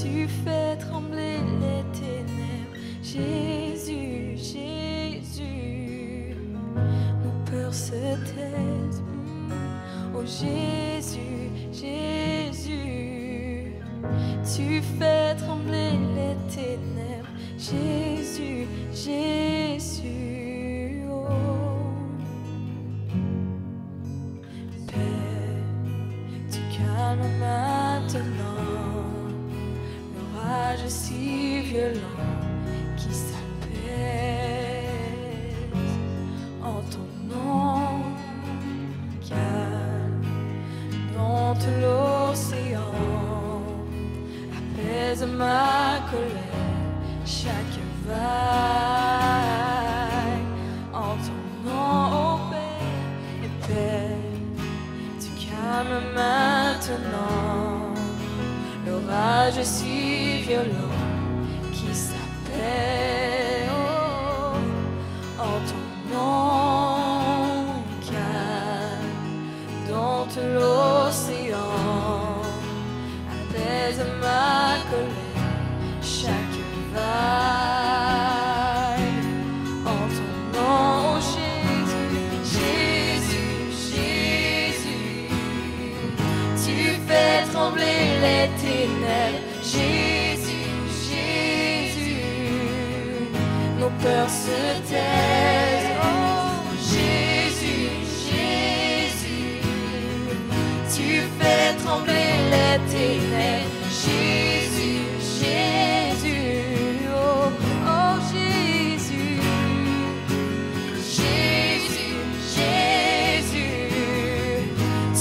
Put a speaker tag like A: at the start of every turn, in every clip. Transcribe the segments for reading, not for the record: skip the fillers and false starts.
A: Tu fais trembler les ténèbres. Jésus, Jésus, nos peurs se taisent. Oh Jésus, Jésus, tu fais trembler les ténèbres. Jésus, Jésus, oh Père, tu calmes maintenant l'orage si violent qui s'apaise en ton nom. Calme dans tout l'océan, apaise ma colère, chaque vague en ton nom, oh Père. Et Père, tu calmes maintenant l'orage si violent qui s'appelle, oh, en ton nom. Calme dans tout l'océan, apaise ma colère, chaque vague en ton nom. Oh Jésus, Jésus, Jésus, tu fais trembler les ténèbres. Jésus, Jésus, nos peurs se taisent. Oh Jésus, Jésus, tu fais trembler les ténèbres. Jésus, Jésus, oh, oh Jésus, Jésus, Jésus,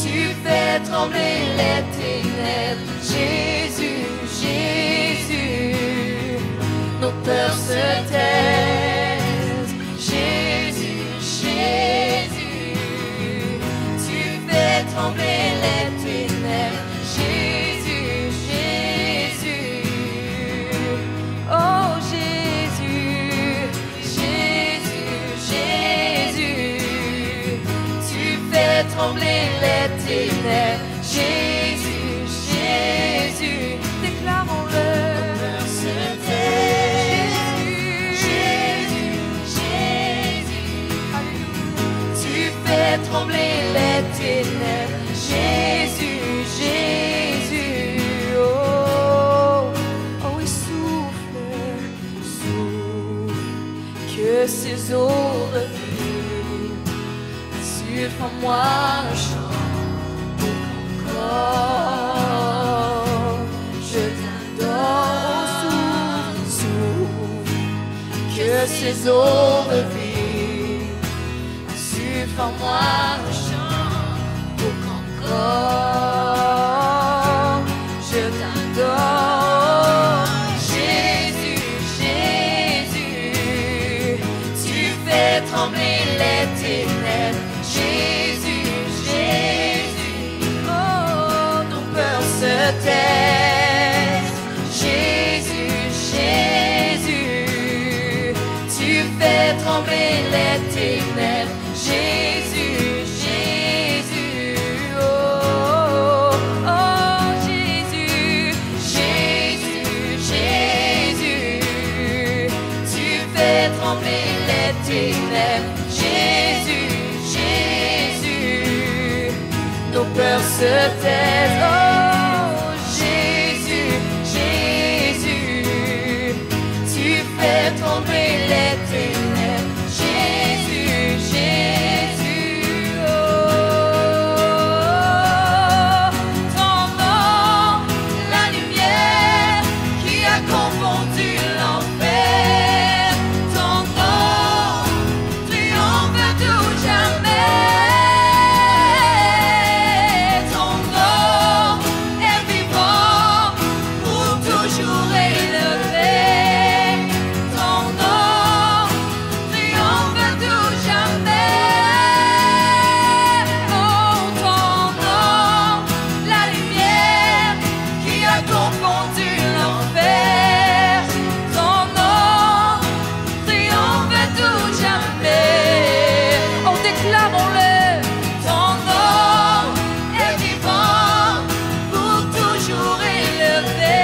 A: tu fais trembler les ténèbres. Jésus, Jésus, nos peurs se taisent. Jésus, Jésus, tu fais trembler les ténèbres. Jésus, Jésus, oh Jésus, Jésus, Jésus, tu fais trembler les ténèbres. Jésus, Jésus, déclarons-le. Jésus, Jésus, tu fais trembler les ténèbres. Jésus, Jésus, oh, oh oui, souffle, souffle, que ces eaux revivent, insuffle en moi un chant encore, je t'adore. Souffle, que ces eaux revivent, insuffle en moi un chant pour qu'encore je t'adore. Jésus, Jésus, tu fais trembler les ténèbres. Jésus, Jésus, oh, nos peurs se taisent. Jésus, Jésus, tu fais trembler les ténèbres. Jésus, Jésus, oh, oh Jésus, Jésus, Jésus, tu fais trembler les ténèbres. Jésus, Jésus, nos peurs se taisent. Oh Jésus, Jésus, tu fais trembler les ténèbres. Jésus, Jésus, oh, ton nom, la lumière qui a confondu l'enfer. Ton nom triomphe tout jamais. Ton nom est vivant pour toujours élevé. Ton nom triomphe tout jamais. Oh, ton nom, la lumière qui a confondu l'enfer. Ton nom triomphe tout jamais. Oh, déclarons-le. Ton nom est vivant pour toujours élevé.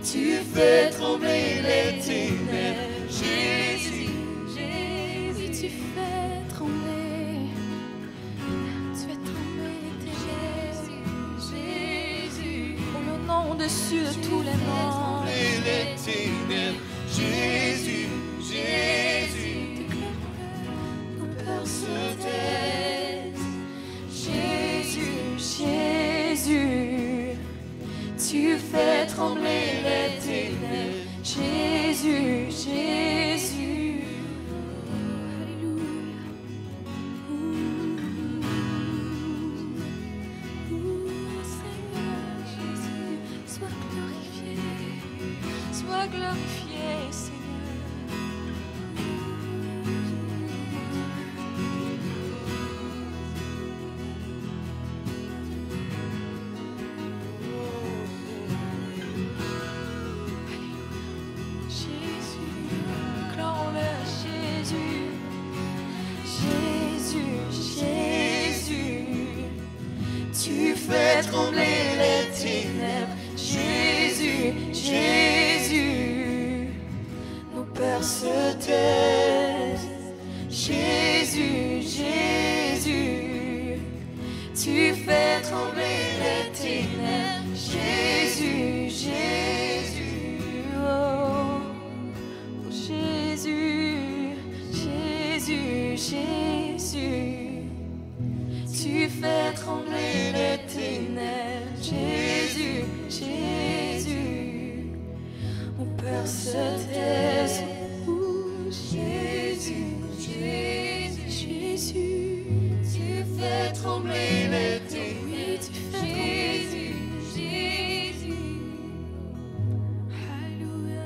A: Tu fais trembler les ténèbres. Jésus, Jésus, tu fais trembler. Tu fais trembler les ténèbres. Jésus, pour le nom au-dessus de tous les noms.
B: Les ténèbres. Jésus, Jésus,
A: Nos peurs se taisent. Jésus, Jésus, tu fais trembler les ténèbres. Jésus, Jésus. Alléluia. Seigneur Jésus, sois glorifié. Sois glorifié, Seigneur.
B: fais trembler les ténèbres. Jésus, Jésus, nos peurs se taisent. Jésus, Jésus, tu fais trembler les ténèbres. Jésus, Jésus, oh, oh Jésus, Jésus, Jésus, tu fais trembler les ténèbres. Jésus, Jésus, mon peur se taise. Jésus, Jésus, Jésus, tu fais trembler les ténèbres. Oui, tu fais Jésus, Jésus, Alléluia.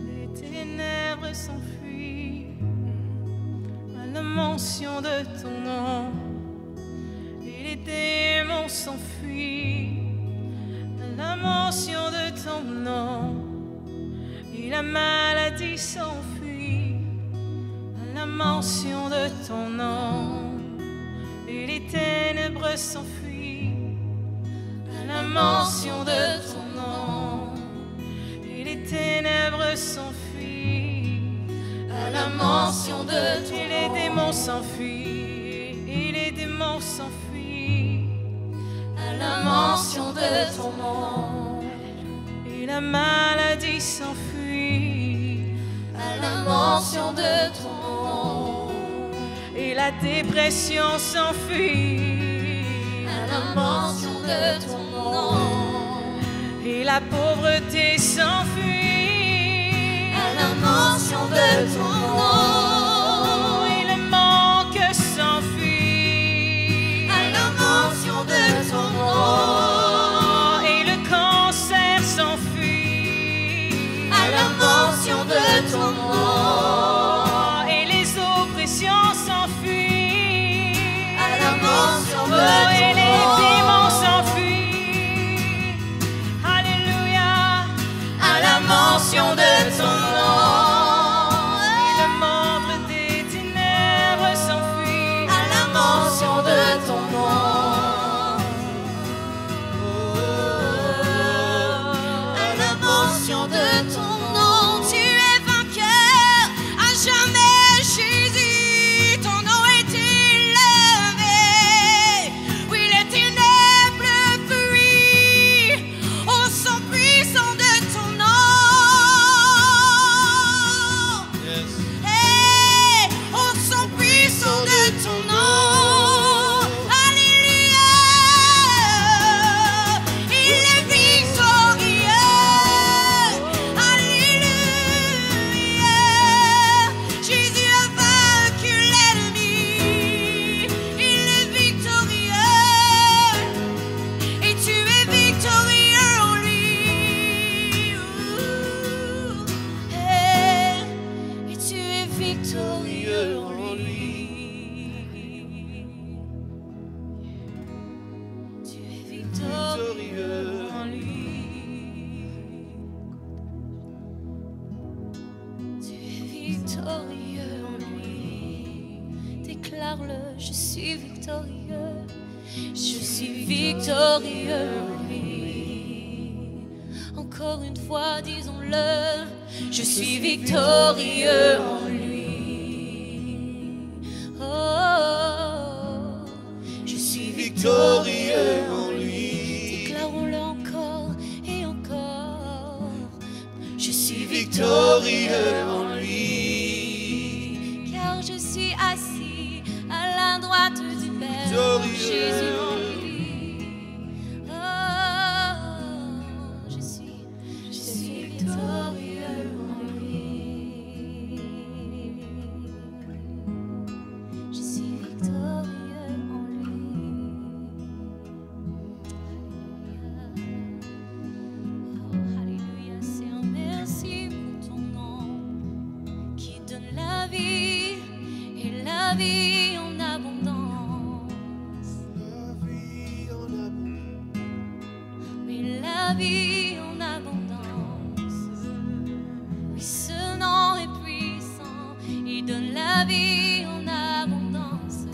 A: Les ténèbres s'enfuient à la mention de ton nom. Et les démons s'enfuient à la mention de ton nom. Et la maladie s'enfuit à la mention de ton nom. Et les ténèbres s'enfuient à la mention de ton nom. Et les ténèbres s'enfuient à la mention de ton nom. Et les démons s'enfuient. Et les démons s'enfuient à la mention de ton nom. Et la maladie s'enfuit à la mention de ton nom. Et la dépression s'enfuit à la mention de ton nom. Et la pauvreté s'enfuit à la mention de ton nom. Et le manque s'enfuit à la mention de ton nom. Et le cancer s'enfuit à la mention de ton nom. Et les oppressions s'enfuient à la mention de ton nom. Et les démons s'enfuient, alléluia, à la mention de ton nom. Et le monde des ténèbres s'enfuit à la mention de ton nom. À la mention de ton nom, tu es vainqueur à jamais, Jésus. Ton nom est élevé. Oui, les ténèbres fuient au sang puissant de ton nom.
B: Yes.
A: Hey, au sang puissant de ton nom. Alléluia. Il est victorieux. Alléluia. Jésus a vaincu l'ennemi. Il est victorieux. Et tu es victorieux en lui. Hey, et tu es victorieux en lui. Tu es victorieux en lui. Tu es victorieux en lui.
B: déclare-le, je suis victorieux. Je suis victorieux en lui. Encore une fois, disons-le, je suis victorieux en lui. Oh, je suis victorieux en lui. Déclarons-le encore et encore. Je suis victorieux en lui. Car je suis assis à la droite du Père. Jésus en lui. Oh, je suis victorieux en lui. Je suis victorieux en lui. Oh, alléluia, Seigneur, merci pour ton nom qui donne la vie et la vie en abondance. La vie en abondance. Oui, ce nom est puissant. Il donne la vie en abondance.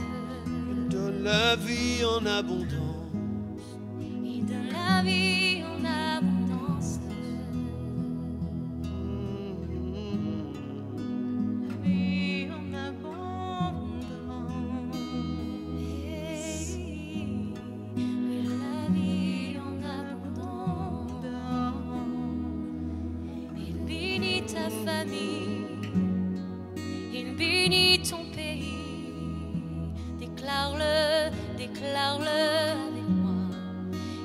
C: Il donne la vie en abondance.
B: Il donne la vie en abondance. La vie en abondance. Oui, la vie en abondance. Il bénit ta famille, il bénit ton pays. Déclare-le, déclare-le avec moi.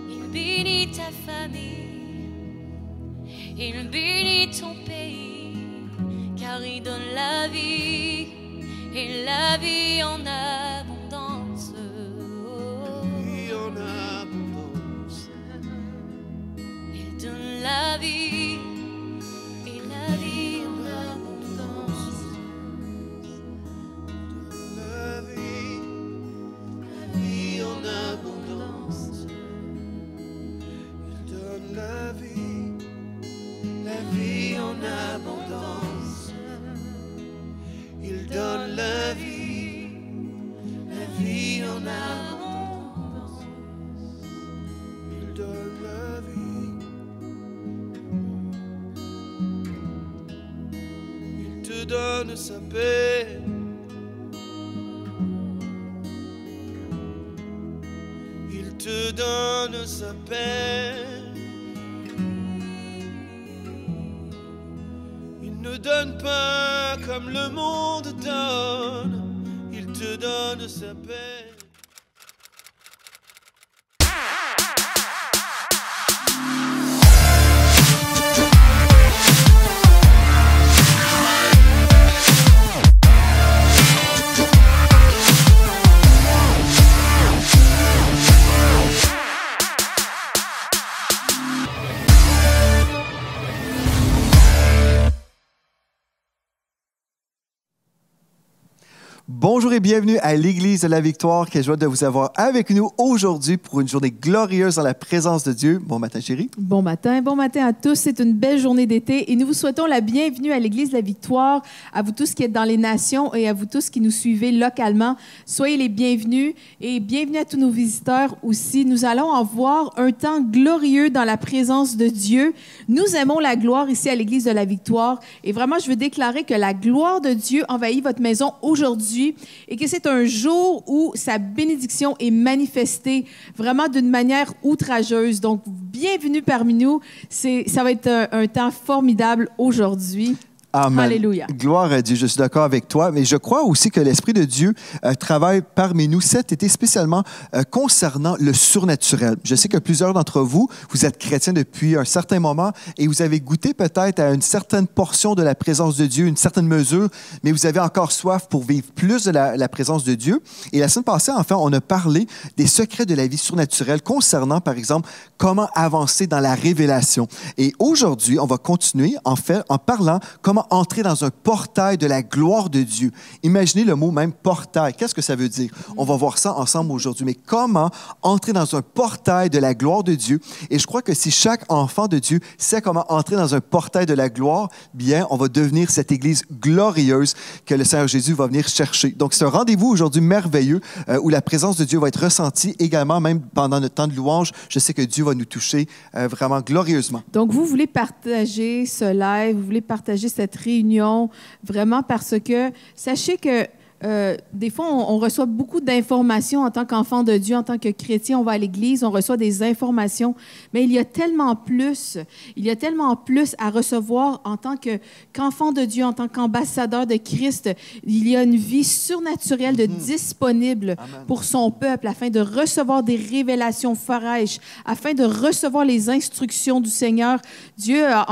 B: Il bénit ta famille, il bénit ton pays, car il donne la vie et la vie en abondance.
C: Vie en abondance.
B: Il donne la vie et la vie en abondance.
C: La vie en abondance. Il donne la vie en abondance. Il donne la vie en abondance. Il donne la vie. Il te donne sa paix. Il te donne sa paix. Il ne donne pas comme le monde donne. Il te donne sa paix.
D: Bonjour et bienvenue à l'Église de la Victoire. Quelle joie de vous avoir avec nous aujourd'hui pour une journée glorieuse dans la présence de Dieu. Bon matin, chérie.
E: Bon matin à tous. C'est une belle journée d'été et nous vous souhaitons la bienvenue à l'Église de la Victoire, à vous tous qui êtes dans les nations et à vous tous qui nous suivez localement. Soyez les bienvenus et bienvenue à tous nos visiteurs aussi. Nous allons avoir un temps glorieux dans la présence de Dieu. Nous aimons la gloire ici à l'Église de la Victoire et vraiment, je veux déclarer que la gloire de Dieu envahit votre maison aujourd'hui et que c'est un jour où sa bénédiction est manifestée vraiment d'une manière outrageuse. Donc, bienvenue parmi nous. Ça va être un temps formidable aujourd'hui.
D: Amen.
E: Alléluia.
D: Gloire à Dieu, je suis d'accord avec toi, mais je crois aussi que l'Esprit de Dieu travaille parmi nous cet été spécialement concernant le surnaturel. Je sais que plusieurs d'entre vous, vous êtes chrétiens depuis un certain moment et vous avez goûté peut-être à une certaine portion de la présence de Dieu, une certaine mesure, mais vous avez encore soif pour vivre plus de la présence de Dieu. Et la semaine passée, enfin, on a parlé des secrets de la vie surnaturelle concernant, par exemple, comment avancer dans la révélation. Et aujourd'hui, on va continuer, en fait, en parlant comment comment entrer dans un portail de la gloire de Dieu. Imaginez le mot même portail. Qu'est-ce que ça veut dire? On va voir ça ensemble aujourd'hui. Mais comment entrer dans un portail de la gloire de Dieu? Et je crois que si chaque enfant de Dieu sait comment entrer dans un portail de la gloire, bien, on va devenir cette Église glorieuse que le Seigneur Jésus va venir chercher. Donc, c'est un rendez-vous aujourd'hui merveilleux où la présence de Dieu va être ressentie également, même pendant notre temps de louange. Je sais que Dieu va nous toucher vraiment glorieusement.
E: Donc, vous voulez partager ce live, vous voulez partager cette réunion, vraiment parce que sachez que des fois, on reçoit beaucoup d'informations en tant qu'enfant de Dieu, en tant que chrétien, on va à l'église, on reçoit des informations, mais il y a tellement plus à recevoir en tant qu'enfant de Dieu, en tant qu'ambassadeur de Christ. Il y a une vie surnaturelle de disponible pour son peuple afin de recevoir des révélations fraîches, afin de recevoir les instructions du Seigneur. Dieu a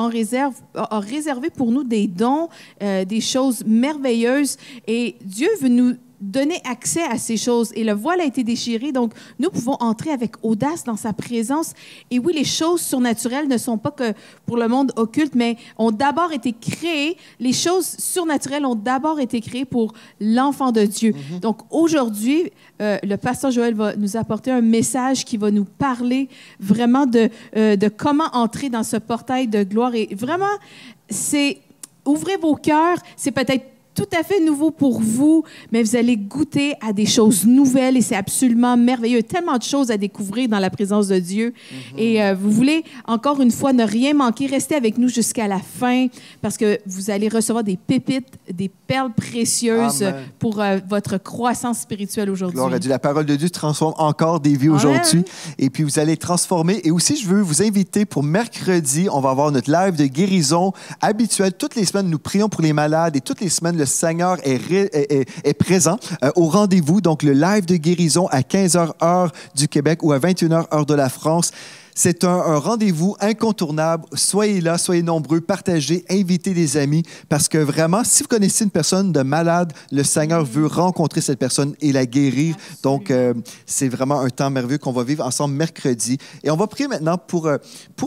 E: réservé pour nous des dons, des choses merveilleuses, et Dieu veut nous donner accès à ces choses. Et le voile a été déchiré, donc nous pouvons entrer avec audace dans sa présence. Et oui, les choses surnaturelles ne sont pas que pour le monde occulte, mais ont d'abord été créées, les choses surnaturelles ont d'abord été créées pour l'enfant de Dieu. Donc aujourd'hui, le pasteur Joël va nous apporter un message qui va nous parler vraiment de comment entrer dans ce portail de gloire. Et vraiment, ouvrez vos cœurs, c'est peut-être tout à fait nouveau pour vous, mais vous allez goûter à des choses nouvelles et c'est absolument merveilleux. Il y a tellement de choses à découvrir dans la présence de Dieu. Et vous voulez, encore une fois, ne rien manquer. Restez avec nous jusqu'à la fin parce que vous allez recevoir des pépites, des perles précieuses pour votre croissance spirituelle aujourd'hui.
D: Gloire à Dieu. La parole de Dieu transforme encore des vies aujourd'hui. Et puis, vous allez transformer. Et aussi, je veux vous inviter pour mercredi, on va avoir notre live de guérison habituel. Toutes les semaines, nous prions pour les malades et toutes les semaines, le Seigneur est présent au rendez-vous. Donc, le live de guérison à 15h heure du Québec ou à 21h heure de la France. C'est un rendez-vous incontournable. Soyez là, soyez nombreux, partagez, invitez des amis parce que vraiment, si vous connaissez une personne de malade, le Seigneur veut rencontrer cette personne et la guérir. Donc, c'est vraiment un temps merveilleux qu'on va vivre ensemble mercredi. Et on va prier maintenant pour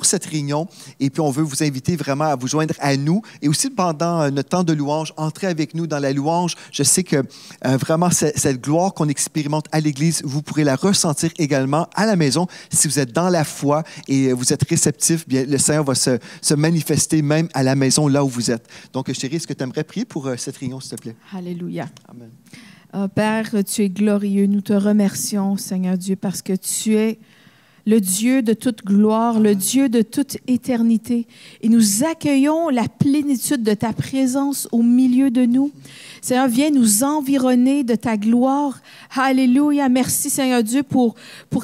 D: cette réunion et puis on veut vous inviter vraiment à vous joindre à nous et aussi pendant notre temps de louange, entrez avec nous dans la louange. Je sais que vraiment, cette gloire qu'on expérimente à l'Église, vous pourrez la ressentir également à la maison si vous êtes dans la foi et vous êtes réceptif, bien, le Seigneur va se manifester même à la maison, là où vous êtes. Donc, chérie, est-ce que tu aimerais prier pour cette réunion, s'il te plaît?
E: Alléluia.
D: Amen.
E: Oh, Père, tu es glorieux. Nous te remercions, Seigneur Dieu, parce que tu es le Dieu de toute gloire, le Dieu de toute éternité. Et nous accueillons la plénitude de ta présence au milieu de nous. Seigneur, viens nous environner de ta gloire. Alléluia. Merci, Seigneur Dieu, pour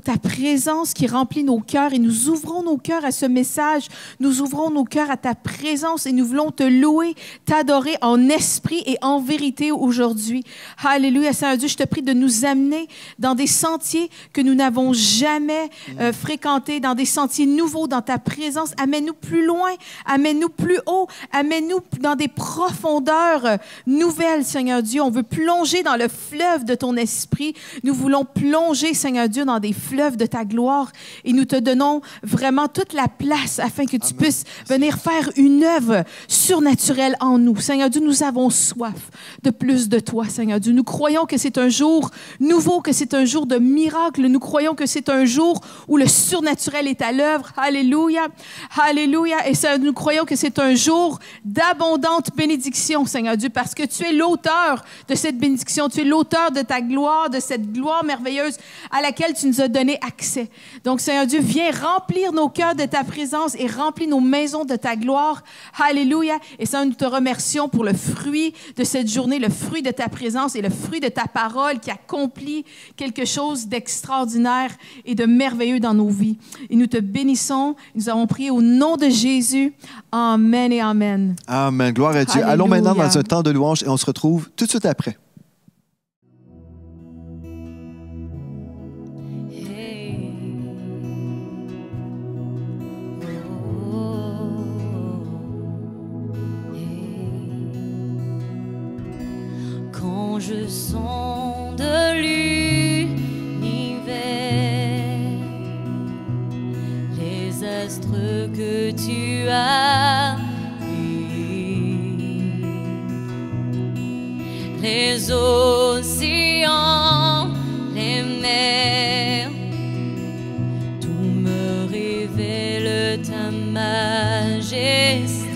E: ta présence qui remplit nos cœurs. Et nous ouvrons nos cœurs à ce message. Nous ouvrons nos cœurs à ta présence et nous voulons te louer, t'adorer en esprit et en vérité aujourd'hui. Alléluia. Seigneur Dieu, je te prie de nous amener dans des sentiers que nous n'avons jamais fréquentés, dans des sentiers nouveaux dans ta présence. Amène-nous plus loin, amène-nous plus haut, amène-nous dans des profondeurs nouvelles, Seigneur Dieu. On veut plonger dans le fleuve de ton esprit. Nous voulons plonger, Seigneur Dieu, dans des fleuves de ta gloire. Et nous te donnons vraiment toute la place afin que tu puisses venir faire une œuvre surnaturelle en nous. Seigneur Dieu, nous avons soif de plus de toi, Seigneur Dieu. Nous croyons que c'est un jour nouveau, que c'est un jour de miracle. Nous croyons que c'est un jour où le surnaturel est à l'œuvre. Alléluia. Alléluia. Et ça, nous croyons que c'est un jour d'abondante bénédiction, Seigneur Dieu, parce que tu es l'auteur de cette bénédiction. Tu es l'auteur de ta gloire, de cette gloire merveilleuse à laquelle tu nous as donné accès. Donc, Seigneur Dieu, viens remplir nos cœurs de ta présence et remplir nos maisons de ta gloire. Alléluia. Et Seigneur, nous te remercions pour le fruit de cette journée, le fruit de ta présence et le fruit de ta parole qui accomplit quelque chose d'extraordinaire et de merveilleux dans nos vies. Et nous te bénissons. Nous avons prié au nom de Jésus. Amen et amen.
D: Amen. Gloire à Dieu.
E: Alléluia.
D: Allons maintenant dans un temps de louange et on se retrouve tout de suite après.
B: Quand je sonde l'univers, les astres que tu as mis,
A: les océans, les mers, tout me révèle ta majesté.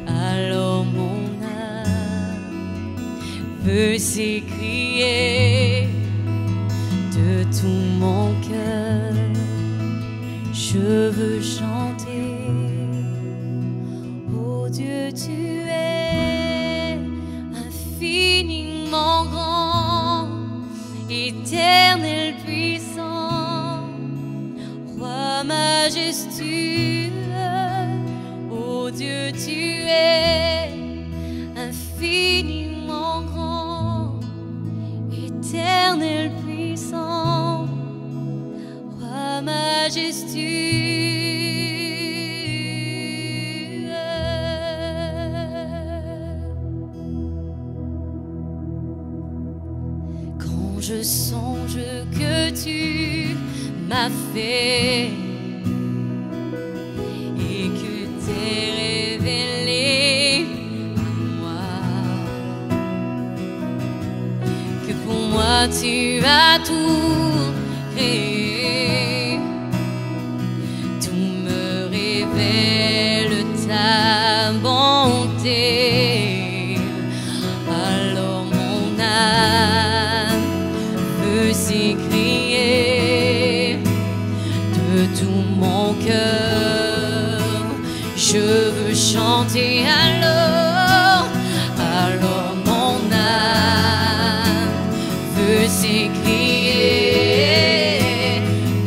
A: Alors mon âme veut s'écrier de tout mon cœur, je veux chanter. Oh Dieu, tu es infiniment grand, éternel puissant, roi majestueux. Oh Dieu, tu es infiniment grand, éternel puissant, roi majestueux. Quand je songe que tu m'as fait et que t'es révélé à moi, que pour moi tu as tout créé, tout me révèle ta bonté. Alors mon âme veut s'écrier de tout mon cœur, je veux chanter. Alors mon âme veut s'écrier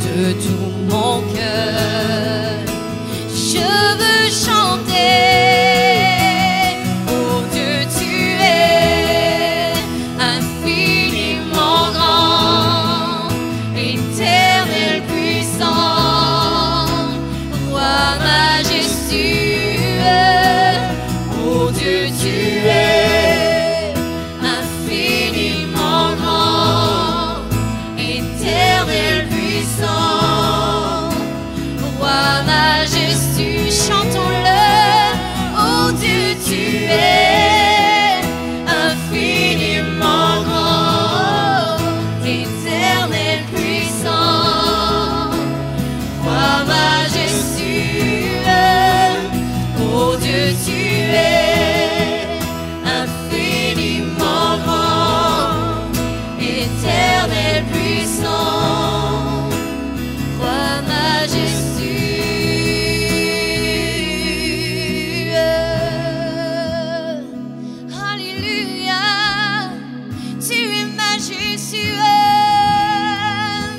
A: de tout mon cœur, je veux chanter. Oh Dieu, tu es infiniment grand, éternel puissant, roi majestueux. Oh Dieu, tu es infiniment grand, éternel puissant, roi majestueux. Chantons-le. Oh Dieu, tu es infiniment grand, éternel puissant, roi majestueux. Oh Dieu, tu es infiniment grand, éternel puissant, roi majestueux. Alléluia, tu es majestueux,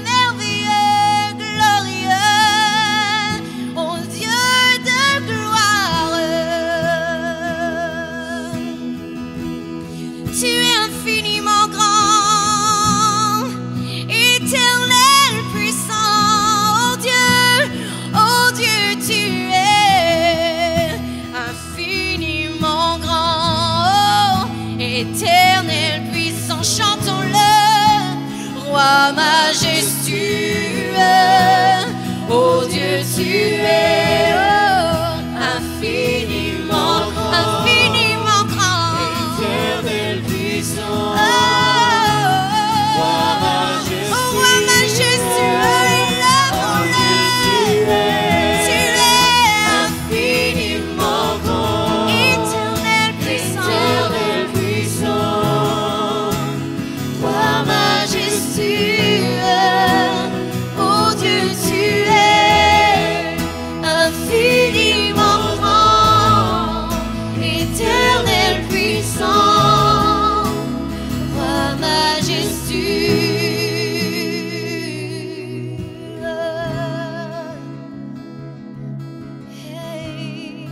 A: merveilleux, glorieux, oh Dieu de gloire. Tu es infiniment grand, éternel puissant, oh Dieu, tu es infiniment grand, éternel puissant. Chantons-le. Roi majestueux, oh Dieu, tu es infiniment grand,
C: Éternel puissant,
A: roi majestueux, élevons-le. Tu es infiniment grand, éternel puissant, roi majestueux. Oh Dieu, tu es infiniment grand, éternel puissant, roi majestueux. Hey.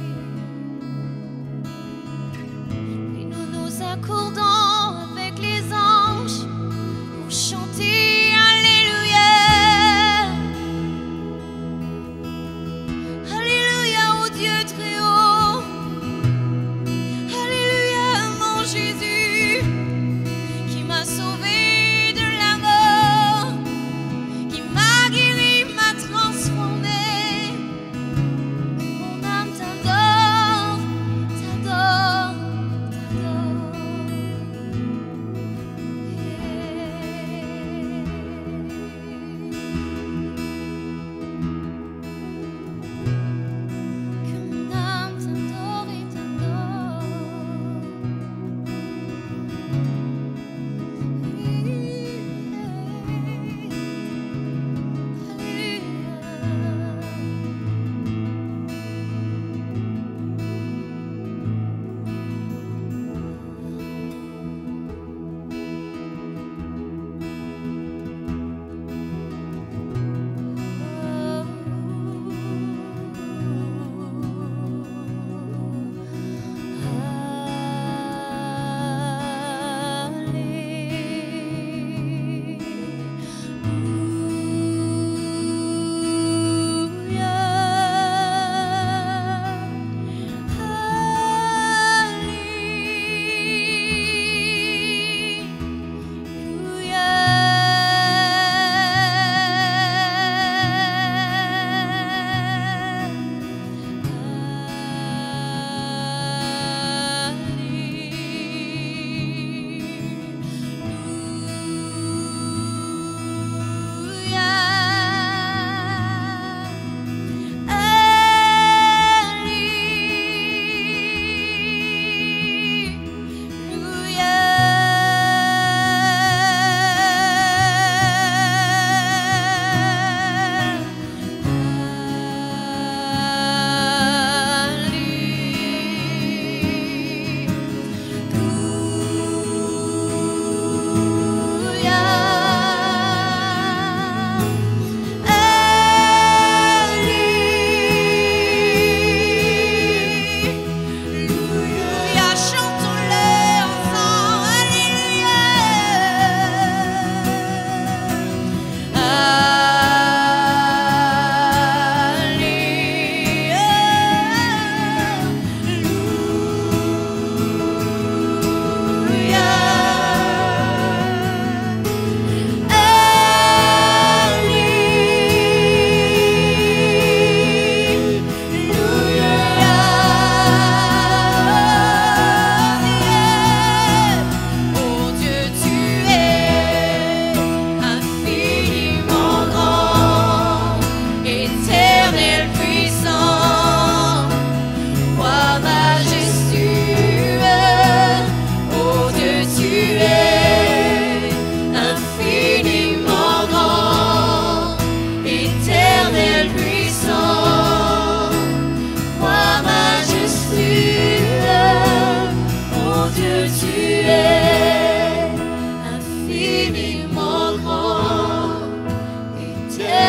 A: Et nous nous accordons avec les anges pour chanter Alléluia. Alléluia au Dieu très haut. Alléluia mon Jésus qui m'a sauvé de la mort, qui m'a guéri, m'a transformé. Mon âme t'adore, t'adore, t'adore.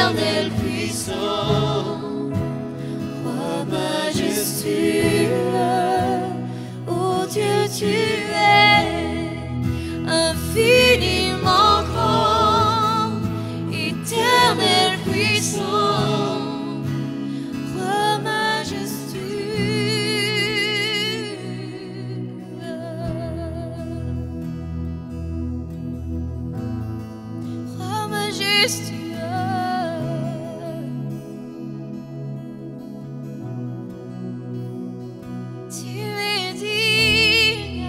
B: Éternel puissant, roi majestueux, oh Dieu tu es infiniment grand, Éternel puissant, roi majestueux, roi majestueux. Tu es digne,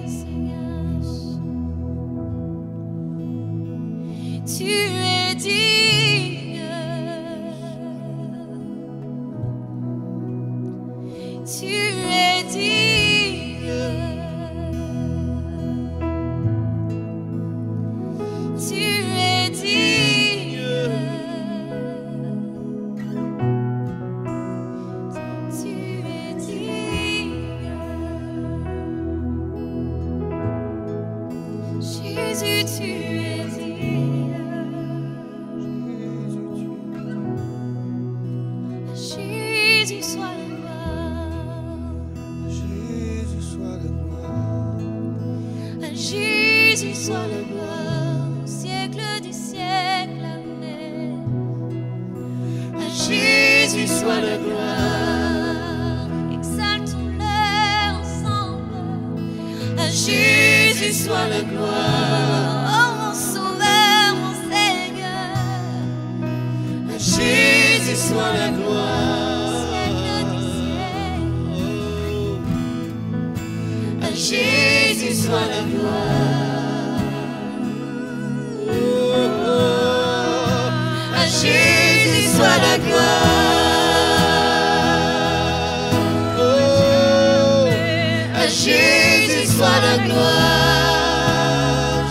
B: Seigneur. Tu es digne. Tu es digne. Tu es digne. Tu es digne. Jésus, tu es digne. À Jésus soit la gloire.
C: Jésus soit la gloire.
B: À Jésus soit la gloire au siècle des siècles. Amen. À Jésus soit la gloire. Exaltons-le ensemble. À Jésus soit la gloire. Oh mon Sauveur, mon Seigneur. À Jésus soit la gloire. Siècle des siècles. À Jésus soit la gloire. À Jésus soit la gloire. À Jésus soit la gloire.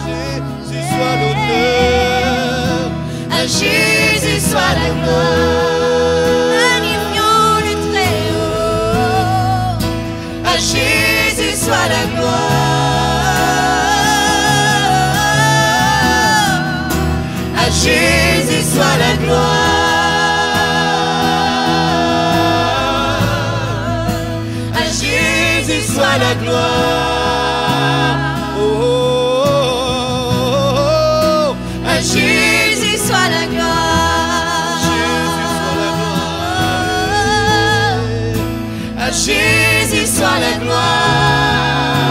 C: Jésus soit l'honneur.
B: À Jésus soit la gloire. Magnifions le Très-Haut. À Jésus soit la gloire. À Jésus soit la gloire. À Jésus soit la gloire.
C: Oh, oh, oh, oh.
B: À Jésus soit la gloire. À Jésus soit la gloire.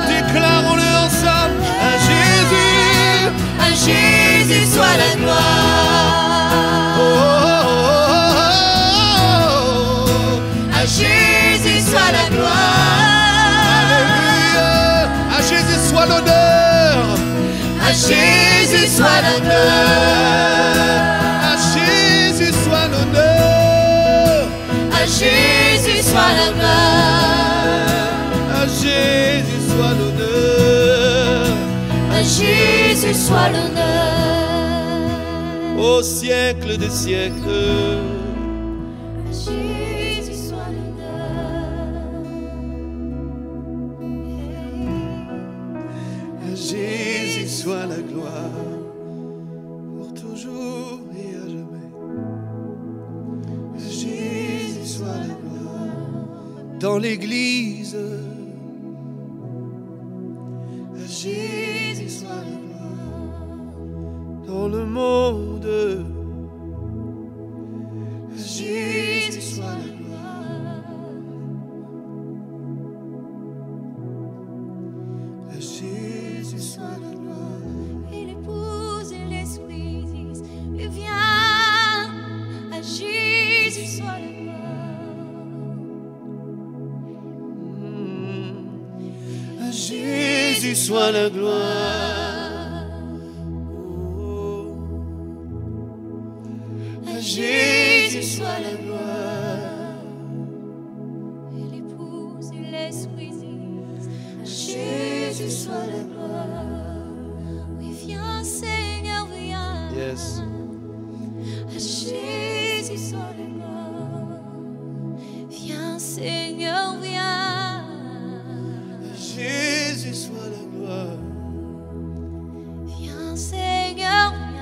C: Déclarons-le ensemble. À Jésus
B: soit la gloire.
C: Oh, oh, oh, oh.
B: À Jésus soit la gloire.
C: Alléluia. À Jésus soit l'honneur.
B: À Jésus soit la gloire.
C: À Jésus soit l'honneur.
B: À Jésus soit la gloire.
C: À Jésus soit l'honneur.
B: À Jésus soit l'honneur.
C: Au siècle des siècles.
B: À Jésus soit l'honneur.
C: À Jésus soit la gloire. Pour toujours et à jamais. À Jésus soit la gloire. Dans l'église. À Jésus soit la gloire. Dans le monde. À Jésus soit la gloire. À Jésus soit la gloire.
B: Et l'épouse et l'esprit disent, viens, à Jésus soit la gloire.
C: À Jésus soit la gloire. Oh. À Jésus soit la gloire.
B: Et l'épouse et l'esprit disent, à Jésus soit la gloire. Oui, viens, Seigneur, viens.
C: Yes.
B: À Jésus soit la gloire. Viens, Seigneur, viens.
C: À Jésus soit la gloire.
B: Viens, Seigneur, viens.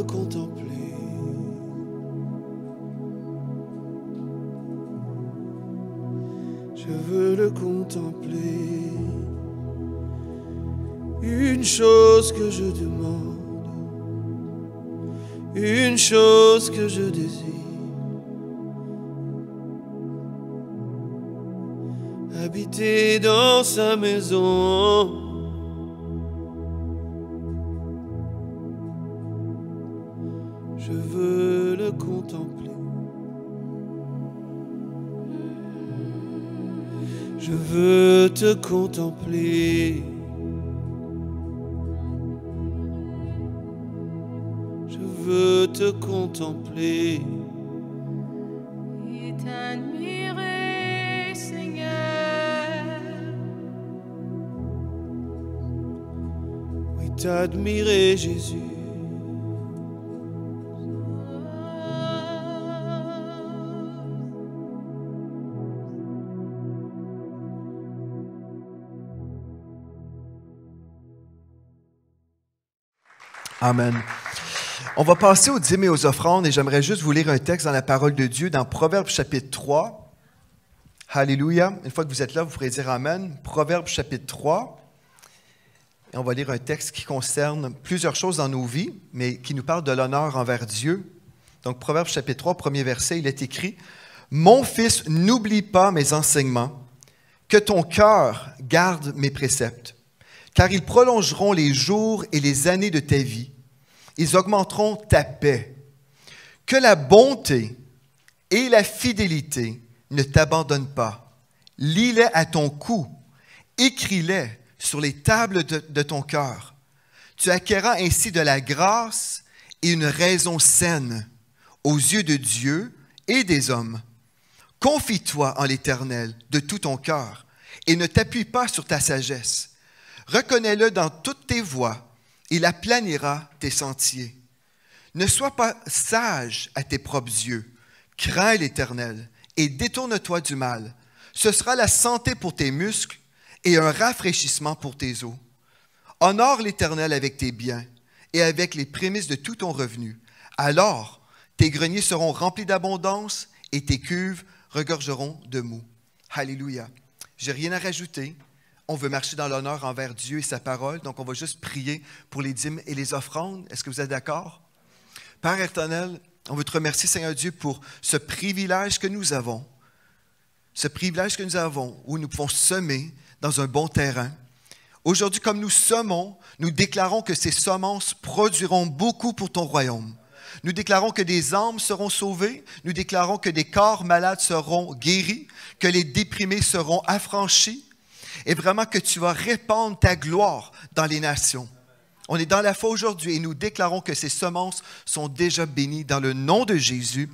C: le contempler. Je veux le contempler. Une chose que je demande, une chose que je désire, habiter dans sa maison. Je veux le contempler. Je veux te contempler. Je veux te contempler.
A: Et t'admirer, Seigneur.
C: Oui, t'admirer, Jésus.
D: Amen. On va passer aux dîmes et aux offrandes et j'aimerais juste vous lire un texte dans la parole de Dieu dans Proverbes chapitre 3. Alléluia. Une fois que vous êtes là, vous pourrez dire Amen. Proverbes chapitre 3. Et on va lire un texte qui concerne plusieurs choses dans nos vies, mais qui nous parle de l'honneur envers Dieu. Donc Proverbes chapitre 3, premier verset, il est écrit « Mon fils, n'oublie pas mes enseignements, que ton cœur garde mes préceptes. Car ils prolongeront les jours et les années de ta vie. Ils augmenteront ta paix. Que la bonté et la fidélité ne t'abandonnent pas. Lis-les à ton cou. Écris-les sur les tables de ton cœur. Tu acquerras ainsi de la grâce et une raison saine aux yeux de Dieu et des hommes. Confie-toi en l'Éternel de tout ton cœur et ne t'appuie pas sur ta sagesse. Reconnais-le dans toutes tes voies, il aplanira tes sentiers. Ne sois pas sage à tes propres yeux. Crains l'Éternel et détourne-toi du mal. Ce sera la santé pour tes muscles et un rafraîchissement pour tes os. Honore l'Éternel avec tes biens et avec les prémices de tout ton revenu. Alors, tes greniers seront remplis d'abondance et tes cuves regorgeront de mou. Alléluia. Je n'ai rien à rajouter. On veut marcher dans l'honneur envers Dieu et sa parole, donc on va juste prier pour les dîmes et les offrandes. Est-ce que vous êtes d'accord? Père éternel, on veut te remercier, Seigneur Dieu, pour ce privilège que nous avons. Ce privilège que nous avons où nous pouvons semer dans un bon terrain. Aujourd'hui, comme nous semons, nous déclarons que ces semences produiront beaucoup pour ton royaume. Nous déclarons que des âmes seront sauvées. Nous déclarons que des corps malades seront guéris, que les déprimés seront affranchis. Et vraiment que tu vas répandre ta gloire dans les nations. On est dans la foi aujourd'hui et nous déclarons que ces semences sont déjà bénies dans le nom de Jésus.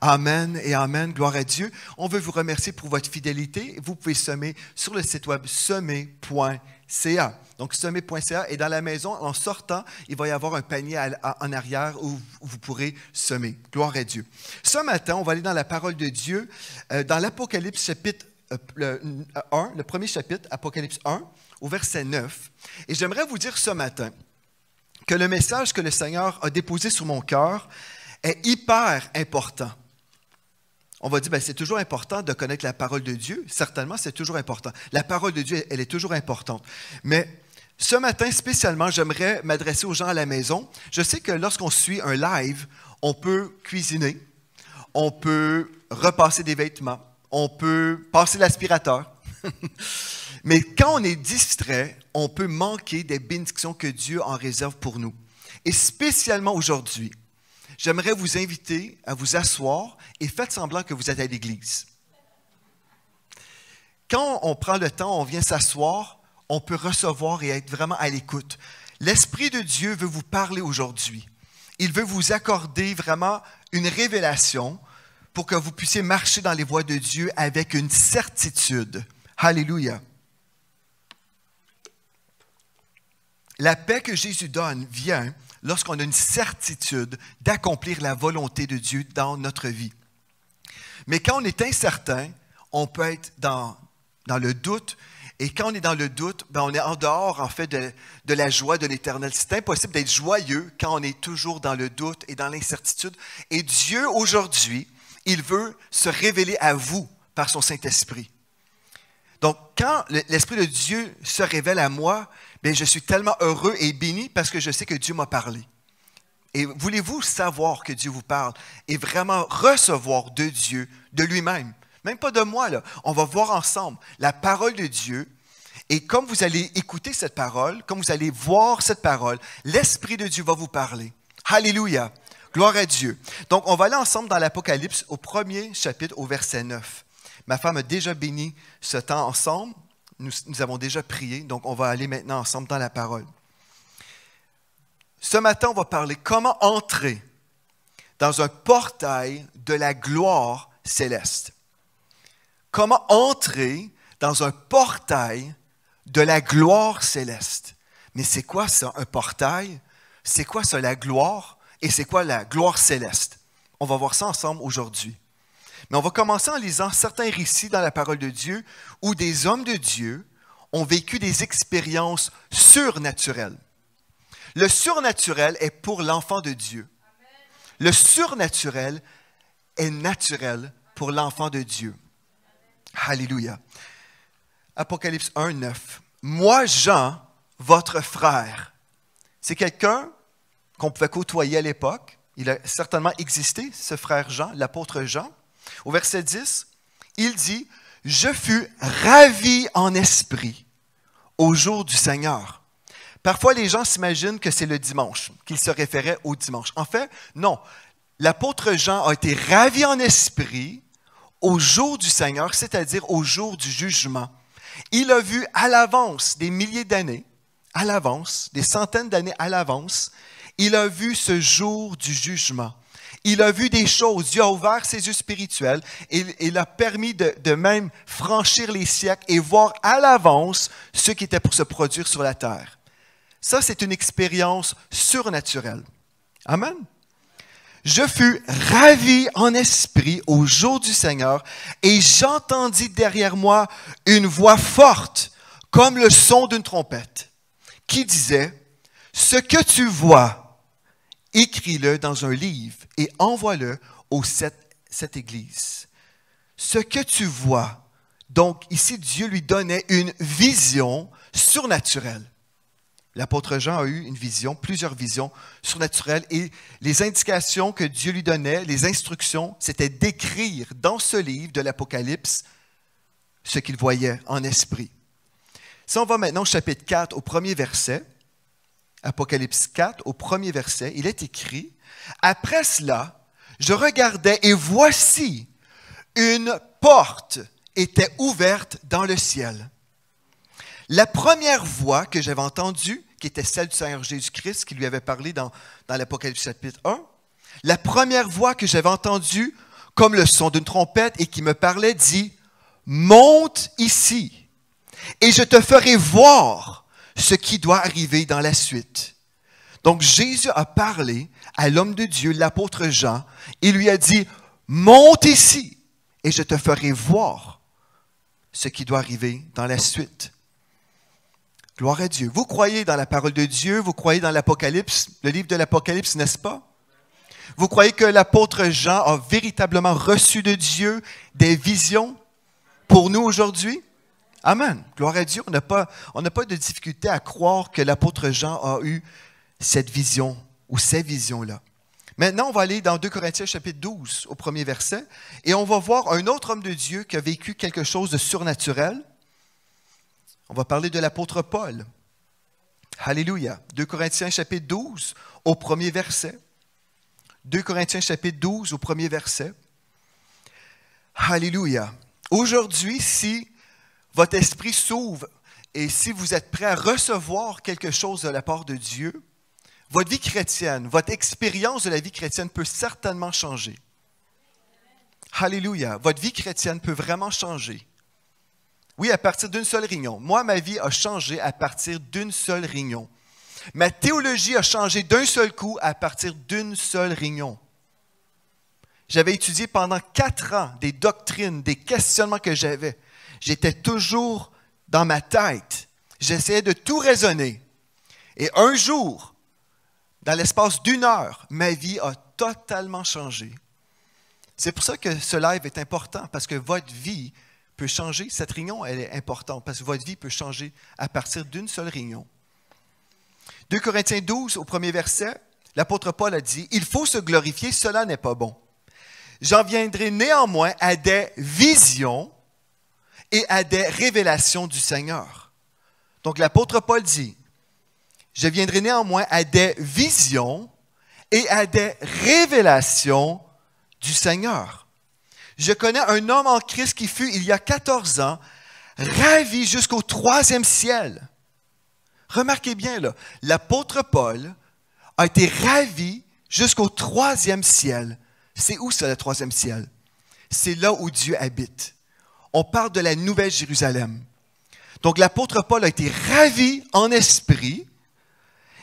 D: Amen et amen. Gloire à Dieu. On veut vous remercier pour votre fidélité. Vous pouvez semer sur le site web semer.ca. Donc, semer.ca et dans la maison, en sortant, il va y avoir un panier en arrière où vous pourrez semer. Gloire à Dieu. Ce matin, on va aller dans la parole de Dieu, dans l'Apocalypse chapitre 1, le premier chapitre, Apocalypse 1, au verset 9. Et j'aimerais vous dire ce matin que le message que le Seigneur a déposé sur mon cœur est hyper important. On va dire, c'est toujours important de connaître la parole de Dieu. Certainement, c'est toujours important. La parole de Dieu, elle est toujours importante. Mais ce matin, spécialement, j'aimerais m'adresser aux gens à la maison. Je sais que lorsqu'on suit un live, on peut cuisiner, on peut repasser des vêtements, on peut passer l'aspirateur. Mais quand on est distrait, on peut manquer des bénédictions que Dieu en réserve pour nous. Et spécialement aujourd'hui, j'aimerais vous inviter à vous asseoir et faites semblant que vous êtes à l'église. Quand on prend le temps, on vient s'asseoir, on peut recevoir et être vraiment à l'écoute. L'Esprit de Dieu veut vous parler aujourd'hui. Il veut vous accorder vraiment une révélation pour que vous puissiez marcher dans les voies de Dieu avec une certitude. Alléluia. La paix que Jésus donne vient lorsqu'on a une certitude d'accomplir la volonté de Dieu dans notre vie. Mais quand on est incertain, on peut être dans le doute Et quand on est dans le doute, on est en dehors, en fait, de la joie de l'Éternel. C'est impossible d'être joyeux quand on est toujours dans le doute et dans l'incertitude. Et Dieu, aujourd'hui, il veut se révéler à vous par son Saint-Esprit. Donc, quand l'Esprit de Dieu se révèle à moi, bien, je suis tellement heureux et béni parce que je sais que Dieu m'a parlé. Et voulez-vous savoir que Dieu vous parle et vraiment recevoir de Dieu, de lui-même? Même pas de moi, là. On va voir ensemble la parole de Dieu. Et comme vous allez écouter cette parole, comme vous allez voir cette parole, l'Esprit de Dieu va vous parler. Alléluia. Gloire à Dieu. Donc, on va aller ensemble dans l'Apocalypse au 1er chapitre, au verset 9. Ma femme a déjà béni ce temps ensemble. Nous avons déjà prié. Donc, on va aller maintenant ensemble dans la parole. Ce matin, on va parler comment entrer dans un portail de la gloire céleste. Comment entrer dans un portail de la gloire céleste. Mais c'est quoi ça, un portail? C'est quoi ça, la gloire? Et c'est quoi la gloire céleste? On va voir ça ensemble aujourd'hui. Mais on va commencer en lisant certains récits dans la parole de Dieu où des hommes de Dieu ont vécu des expériences surnaturelles. Le surnaturel est pour l'enfant de Dieu. Le surnaturel est naturel pour l'enfant de Dieu. Alléluia. Apocalypse 1, 9. Moi, Jean, votre frère. C'est quelqu'un qu'on pouvait côtoyer à l'époque. Il a certainement existé, ce frère Jean, l'apôtre Jean. Au verset 10, il dit, « Je fus ravi en esprit au jour du Seigneur. » Parfois, les gens s'imaginent que c'est le dimanche, qu'il se référait au dimanche. En fait, non. L'apôtre Jean a été ravi en esprit au jour du Seigneur, c'est-à-dire au jour du jugement. Il a vu à l'avance, des milliers d'années, à l'avance, des centaines d'années à l'avance, il a vu ce jour du jugement. Il a vu des choses. Dieu a ouvert ses yeux spirituels et il a permis de même franchir les siècles et voir à l'avance ce qui était pour se produire sur la terre. Ça, c'est une expérience surnaturelle. Amen. Je fus ravi en esprit au jour du Seigneur et j'entendis derrière moi une voix forte comme le son d'une trompette qui disait « Ce que tu vois, écris-le dans un livre et envoie-le aux sept églises. » Ce que tu vois, donc ici Dieu lui donnait une vision surnaturelle. L'apôtre Jean a eu une vision, plusieurs visions surnaturelles et les indications que Dieu lui donnait, les instructions, c'était d'écrire dans ce livre de l'Apocalypse ce qu'il voyait en esprit. Si on va maintenant au chapitre 4, au premier verset, Apocalypse 4, au premier verset, il est écrit « Après cela, je regardais et voici, une porte était ouverte dans le ciel. La première voix que j'avais entendue, qui était celle du Seigneur Jésus-Christ, qui lui avait parlé dans l'Apocalypse chapitre 1, la première voix que j'avais entendue, comme le son d'une trompette et qui me parlait, dit « Monte ici, et je te ferai voir ce qui doit arriver dans la suite. » Donc Jésus a parlé à l'homme de Dieu, l'apôtre Jean, et lui a dit « Monte ici, et je te ferai voir ce qui doit arriver dans la suite. » Gloire à Dieu. Vous croyez dans la parole de Dieu, vous croyez dans l'Apocalypse, le livre de l'Apocalypse, n'est-ce pas? Vous croyez que l'apôtre Jean a véritablement reçu de Dieu des visions pour nous aujourd'hui? Amen. Gloire à Dieu. On n'a pas de difficulté à croire que l'apôtre Jean a eu cette vision ou ces visions-là. Maintenant, on va aller dans 2 Corinthiens chapitre 12 au premier verset et on va voir un autre homme de Dieu qui a vécu quelque chose de surnaturel. On va parler de l'apôtre Paul. Alléluia. 2 Corinthiens chapitre 12 au premier verset. 2 Corinthiens chapitre 12 au premier verset. Alléluia. Aujourd'hui, si votre esprit s'ouvre et si vous êtes prêt à recevoir quelque chose de la part de Dieu, votre vie chrétienne, votre expérience de la vie chrétienne peut certainement changer. Alléluia. Votre vie chrétienne peut vraiment changer. Oui, à partir d'une seule réunion. Moi, ma vie a changé à partir d'une seule réunion. Ma théologie a changé d'un seul coup à partir d'une seule réunion. J'avais étudié pendant 4 ans des doctrines, des questionnements que j'avais. J'étais toujours dans ma tête. J'essayais de tout raisonner. Et un jour, dans l'espace d'1 heure, ma vie a totalement changé. C'est pour ça que ce live est important, parce que votre vie peut changer. Cette réunion, elle est importante, parce que votre vie peut changer à partir d'une seule réunion. 2 Corinthiens 12, au premier verset, l'apôtre Paul a dit, « Il faut se glorifier, cela n'est pas bon. J'en viendrai néanmoins à des visions et à des révélations du Seigneur. » Donc l'apôtre Paul dit, « Je viendrai néanmoins à des visions et à des révélations du Seigneur. » Je connais un homme en Christ qui fut, il y a 14 ans, ravi jusqu'au 3e ciel. Remarquez bien, là, l'apôtre Paul a été ravi jusqu'au 3e ciel. C'est où ça, le 3e ciel? C'est là où Dieu habite. On parle de la Nouvelle Jérusalem. Donc l'apôtre Paul a été ravi en esprit,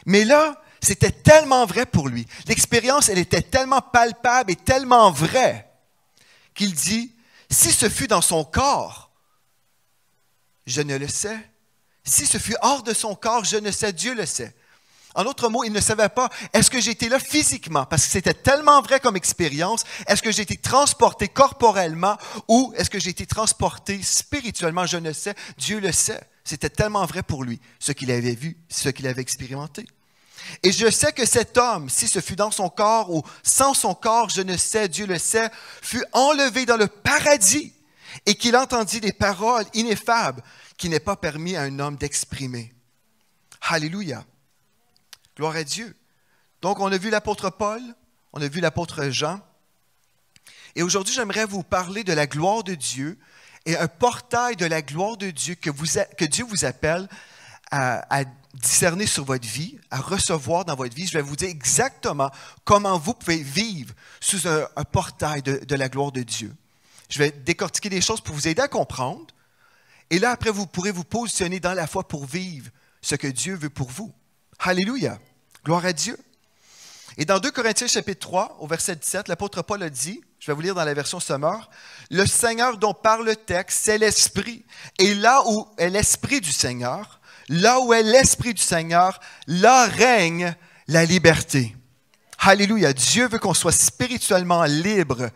D: mais là, c'était tellement vrai pour lui. L'expérience, elle était tellement palpable et tellement vraie qu'il dit, si ce fut dans son corps, je ne le sais. Si ce fut hors de son corps, je ne sais, Dieu le sait. En d'autres mots, il ne savait pas, est-ce que j'étais là physiquement, parce que c'était tellement vrai comme expérience, est-ce que j'ai été transporté corporellement ou est-ce que j'ai été transporté spirituellement, je ne sais, Dieu le sait. C'était tellement vrai pour lui, ce qu'il avait vu, ce qu'il avait expérimenté. Et je sais que cet homme, si ce fut dans son corps ou sans son corps, je ne sais, Dieu le sait, fut enlevé dans le paradis et qu'il entendit des paroles ineffables qui n'est pas permis à un homme d'exprimer. Alléluia. Gloire à Dieu. Donc, on a vu l'apôtre Paul, on a vu l'apôtre Jean. Et aujourd'hui, j'aimerais vous parler de la gloire de Dieu et un portail de la gloire de Dieu que Dieu vous appelle à discerner sur votre vie, à recevoir dans votre vie. Je vais vous dire exactement comment vous pouvez vivre sous un portail de la gloire de Dieu. Je vais décortiquer des choses pour vous aider à comprendre. Et là, après, vous pourrez vous positionner dans la foi pour vivre ce que Dieu veut pour vous. Alléluia. Gloire à Dieu. Et dans 2 Corinthiens chapitre 3, au verset 17, l'apôtre Paul a dit, je vais vous lire dans la version Summer, « Le Seigneur dont parle le texte, c'est l'Esprit. Et là où est l'Esprit du Seigneur, là où est l'Esprit du Seigneur, là règne la liberté. » Alléluia. Dieu veut qu'on soit spirituellement libre,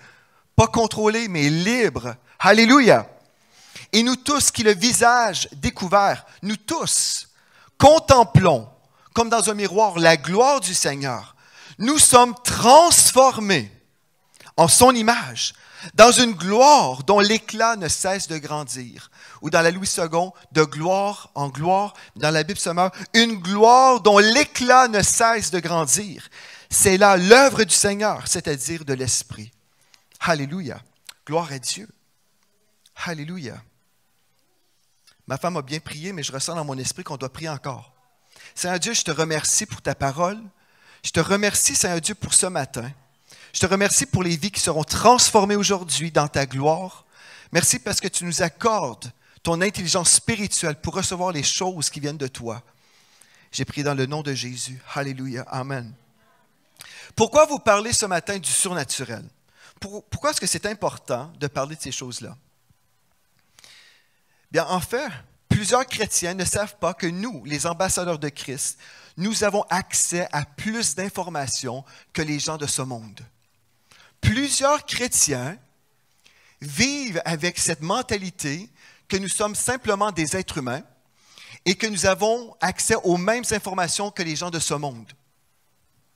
D: pas contrôlé, mais libre. Alléluia. Et nous tous qui le visage découvert, nous tous, contemplons, comme dans un miroir, la gloire du Seigneur. Nous sommes transformés en son image, dans une gloire dont l'éclat ne cesse de grandir. Ou dans la Louis II, de gloire en gloire, dans la Bible Summer, une gloire dont l'éclat ne cesse de grandir. C'est là l'œuvre du Seigneur, c'est-à-dire de l'Esprit. Alléluia. Gloire à Dieu. Alléluia. Ma femme a bien prié, mais je ressens dans mon esprit qu'on doit prier encore. Seigneur Dieu, je te remercie pour ta parole. Je te remercie, Seigneur Dieu, pour ce matin. Je te remercie pour les vies qui seront transformées aujourd'hui dans ta gloire. Merci parce que tu nous accordes ton intelligence spirituelle pour recevoir les choses qui viennent de toi. J'ai prié dans le nom de Jésus. Alléluia. Amen. Pourquoi vous parlez ce matin du surnaturel? Pourquoi est-ce que c'est important de parler de ces choses-là? Bien, en fait, plusieurs chrétiens ne savent pas que nous, les ambassadeurs de Christ, nous avons accès à plus d'informations que les gens de ce monde. Plusieurs chrétiens vivent avec cette mentalité que nous sommes simplement des êtres humains et que nous avons accès aux mêmes informations que les gens de ce monde.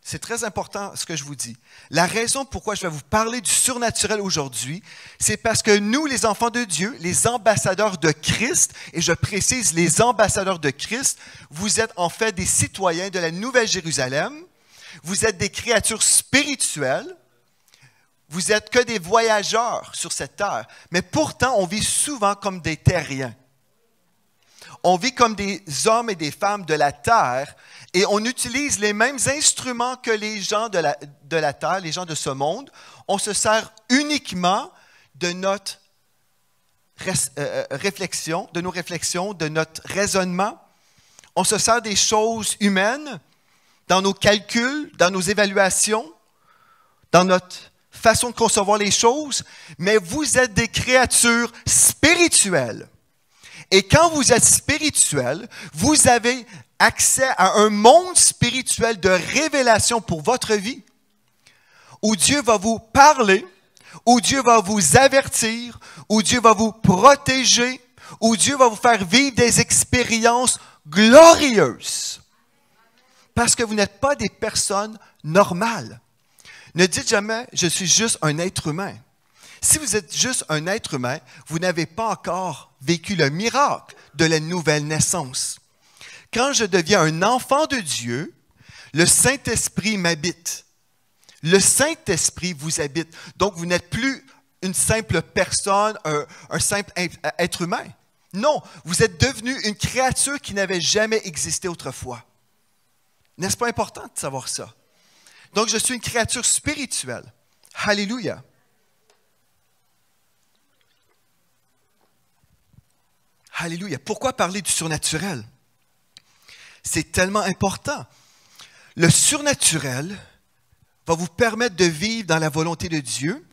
D: C'est très important ce que je vous dis. La raison pourquoi je vais vous parler du surnaturel aujourd'hui, c'est parce que nous, les enfants de Dieu, les ambassadeurs de Christ, et je précise les ambassadeurs de Christ, vous êtes en fait des citoyens de la Nouvelle Jérusalem, vous êtes des créatures spirituelles, vous êtes que des voyageurs sur cette terre, mais pourtant on vit souvent comme des terriens. On vit comme des hommes et des femmes de la terre et on utilise les mêmes instruments que les gens de la terre, les gens de ce monde. On se sert uniquement de notre réflexion, de nos réflexions, de notre raisonnement. On se sert des choses humaines dans nos calculs, dans nos évaluations, dans notre façon de concevoir les choses, mais vous êtes des créatures spirituelles. Et quand vous êtes spirituel, vous avez accès à un monde spirituel de révélation pour votre vie, où Dieu va vous parler, où Dieu va vous avertir, où Dieu va vous protéger, où Dieu va vous faire vivre des expériences glorieuses. Parce que vous n'êtes pas des personnes normales. Ne dites jamais « je suis juste un être humain ». Si vous êtes juste un être humain, vous n'avez pas encore vécu le miracle de la nouvelle naissance. Quand je deviens un enfant de Dieu, le Saint-Esprit m'habite. Le Saint-Esprit vous habite. Donc, vous n'êtes plus une simple personne, un simple être humain. Non, vous êtes devenu une créature qui n'avait jamais existé autrefois. N'est-ce pas important de savoir ça? Donc, je suis une créature spirituelle. Alléluia. Alléluia. Pourquoi parler du surnaturel? C'est tellement important. Le surnaturel va vous permettre de vivre dans la volonté de Dieu.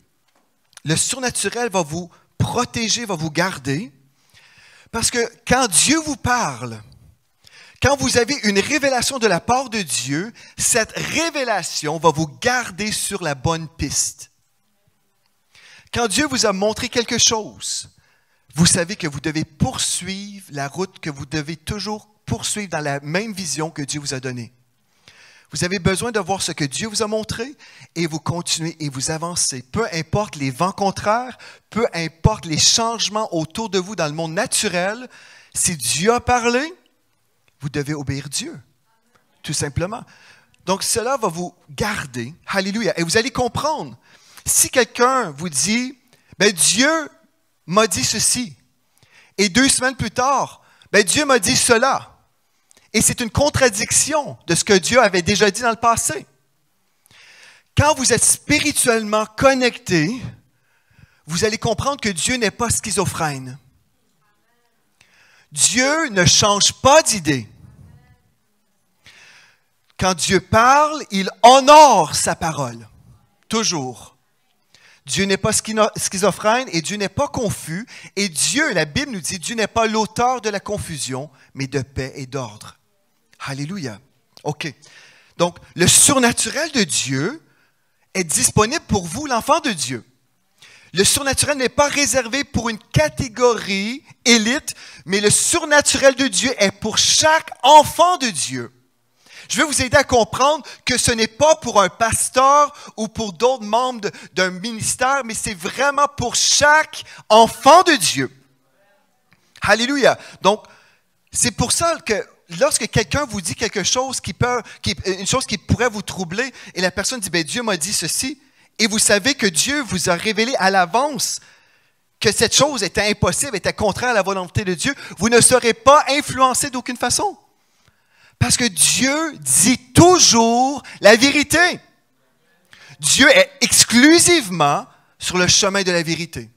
D: Le surnaturel va vous protéger, va vous garder. Parce que quand Dieu vous parle, quand vous avez une révélation de la part de Dieu, cette révélation va vous garder sur la bonne piste. Quand Dieu vous a montré quelque chose, vous savez que vous devez poursuivre la route, que vous devez toujours poursuivre dans la même vision que Dieu vous a donnée. Vous avez besoin de voir ce que Dieu vous a montré et vous continuez et vous avancez. Peu importe les vents contraires, peu importe les changements autour de vous dans le monde naturel, si Dieu a parlé, vous devez obéir Dieu, tout simplement. Donc, cela va vous garder. Alléluia. Et vous allez comprendre. Si quelqu'un vous dit, ben Dieu m'a dit ceci, et 2 semaines plus tard, ben Dieu m'a dit cela. Et c'est une contradiction de ce que Dieu avait déjà dit dans le passé. Quand vous êtes spirituellement connecté, vous allez comprendre que Dieu n'est pas schizophrène. Dieu ne change pas d'idée. Quand Dieu parle, il honore sa parole. Toujours. Dieu n'est pas schizophrène et Dieu n'est pas confus. Et Dieu, la Bible nous dit, Dieu n'est pas l'auteur de la confusion, mais de paix et d'ordre. Alléluia. OK. Donc, le surnaturel de Dieu est disponible pour vous, l'enfant de Dieu. Le surnaturel n'est pas réservé pour une catégorie élite, mais le surnaturel de Dieu est pour chaque enfant de Dieu. Je vais vous aider à comprendre que ce n'est pas pour un pasteur ou pour d'autres membres d'un ministère, mais c'est vraiment pour chaque enfant de Dieu. Alléluia. Donc, c'est pour ça que lorsque quelqu'un vous dit quelque chose une chose qui pourrait vous troubler, et la personne dit, ben Dieu m'a dit ceci, et vous savez que Dieu vous a révélé à l'avance que cette chose était impossible, était contraire à la volonté de Dieu, vous ne serez pas influencé d'aucune façon. Parce que Dieu dit toujours la vérité. Dieu est exclusivement sur le chemin de la vérité.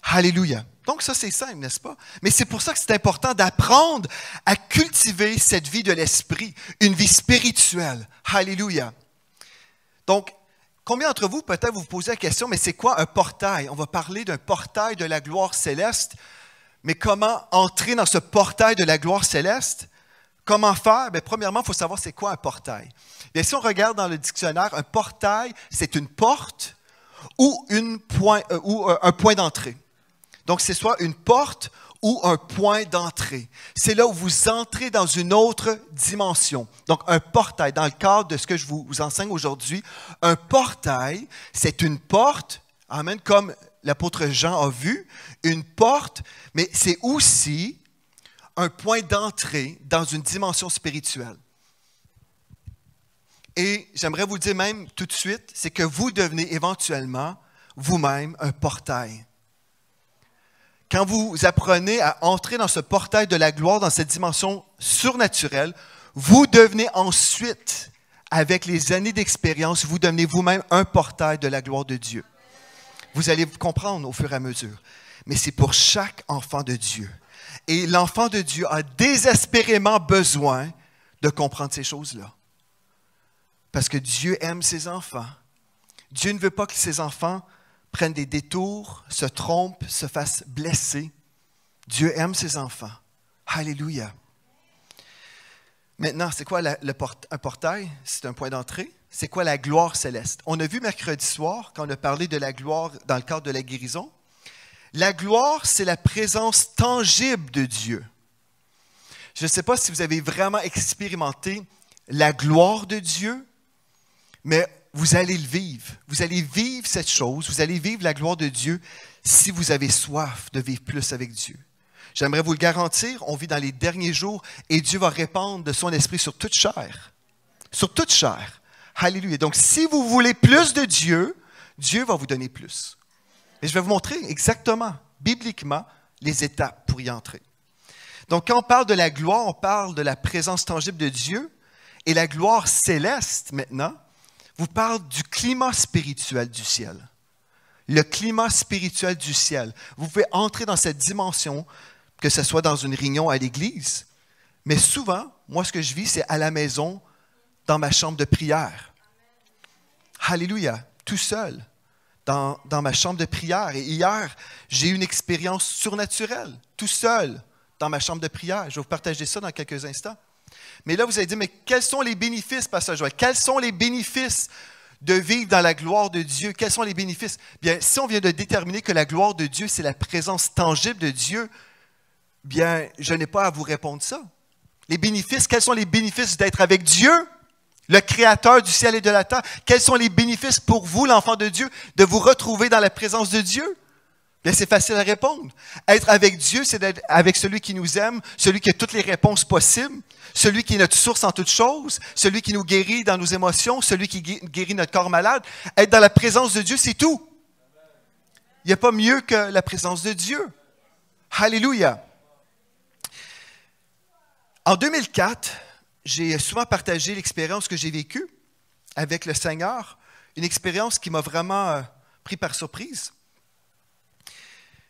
D: Alléluia. Donc ça, c'est simple, n'est-ce pas? Mais c'est pour ça que c'est important d'apprendre à cultiver cette vie de l'esprit, une vie spirituelle. Alléluia. Donc, combien d'entre vous, peut-être, vous vous posez la question, mais c'est quoi un portail? On va parler d'un portail de la gloire céleste, mais comment entrer dans ce portail de la gloire céleste? Comment faire? Bien, premièrement, il faut savoir c'est quoi un portail. Bien, si on regarde dans le dictionnaire, un portail, c'est une porte ou un point d'entrée. Donc, c'est soit une porte ou un point d'entrée. C'est là où vous entrez dans une autre dimension. Donc, un portail, dans le cadre de ce que je vous enseigne aujourd'hui, un portail, c'est une porte, amen, comme l'apôtre Jean a vu, une porte, mais c'est aussi un point d'entrée dans une dimension spirituelle. Et j'aimerais vous le dire même tout de suite, c'est que vous devenez éventuellement vous-même un portail. Quand vous apprenez à entrer dans ce portail de la gloire, dans cette dimension surnaturelle, vous devenez ensuite, avec les années d'expérience, vous devenez vous-même un portail de la gloire de Dieu. Vous allez comprendre au fur et à mesure. Mais c'est pour chaque enfant de Dieu. Et l'enfant de Dieu a désespérément besoin de comprendre ces choses-là. Parce que Dieu aime ses enfants. Dieu ne veut pas que ses enfants prennent des détours, se trompent, se fassent blesser. Dieu aime ses enfants. Alléluia. Maintenant, c'est quoi un portail? C'est un point d'entrée. C'est quoi la gloire céleste? On a vu mercredi soir, quand on a parlé de la gloire dans le cadre de la guérison, la gloire, c'est la présence tangible de Dieu. Je ne sais pas si vous avez vraiment expérimenté la gloire de Dieu, mais vous allez le vivre. Vous allez vivre cette chose, vous allez vivre la gloire de Dieu si vous avez soif de vivre plus avec Dieu. J'aimerais vous le garantir, on vit dans les derniers jours et Dieu va répandre de son esprit sur toute chair. Sur toute chair. Alléluia. Donc, si vous voulez plus de Dieu, Dieu va vous donner plus. Et je vais vous montrer exactement, bibliquement, les étapes pour y entrer. Donc, quand on parle de la gloire, on parle de la présence tangible de Dieu. Et la gloire céleste, maintenant, vous parle du climat spirituel du ciel. Le climat spirituel du ciel. Vous pouvez entrer dans cette dimension, que ce soit dans une réunion à l'église, mais souvent, moi, ce que je vis, c'est à la maison, dans ma chambre de prière. Alléluia, tout seul, dans ma chambre de prière. Et hier, j'ai eu une expérience surnaturelle, tout seul, dans ma chambre de prière. Je vais vous partager ça dans quelques instants. Mais là, vous allez dire, mais quels sont les bénéfices, Pasteur Joël? Quels sont les bénéfices de vivre dans la gloire de Dieu? Quels sont les bénéfices? Bien, si on vient de déterminer que la gloire de Dieu, c'est la présence tangible de Dieu, bien, je n'ai pas à vous répondre ça. Les bénéfices, quels sont les bénéfices d'être avec Dieu, le Créateur du ciel et de la terre? Quels sont les bénéfices pour vous, l'enfant de Dieu, de vous retrouver dans la présence de Dieu? Bien, c'est facile à répondre. Être avec Dieu, c'est d'être avec celui qui nous aime, celui qui a toutes les réponses possibles, celui qui est notre source en toutes choses, celui qui nous guérit dans nos émotions, celui qui guérit notre corps malade. Être dans la présence de Dieu, c'est tout. Il n'y a pas mieux que la présence de Dieu. Alléluia. En 2004, j'ai souvent partagé l'expérience que j'ai vécue avec le Seigneur, une expérience qui m'a vraiment pris par surprise.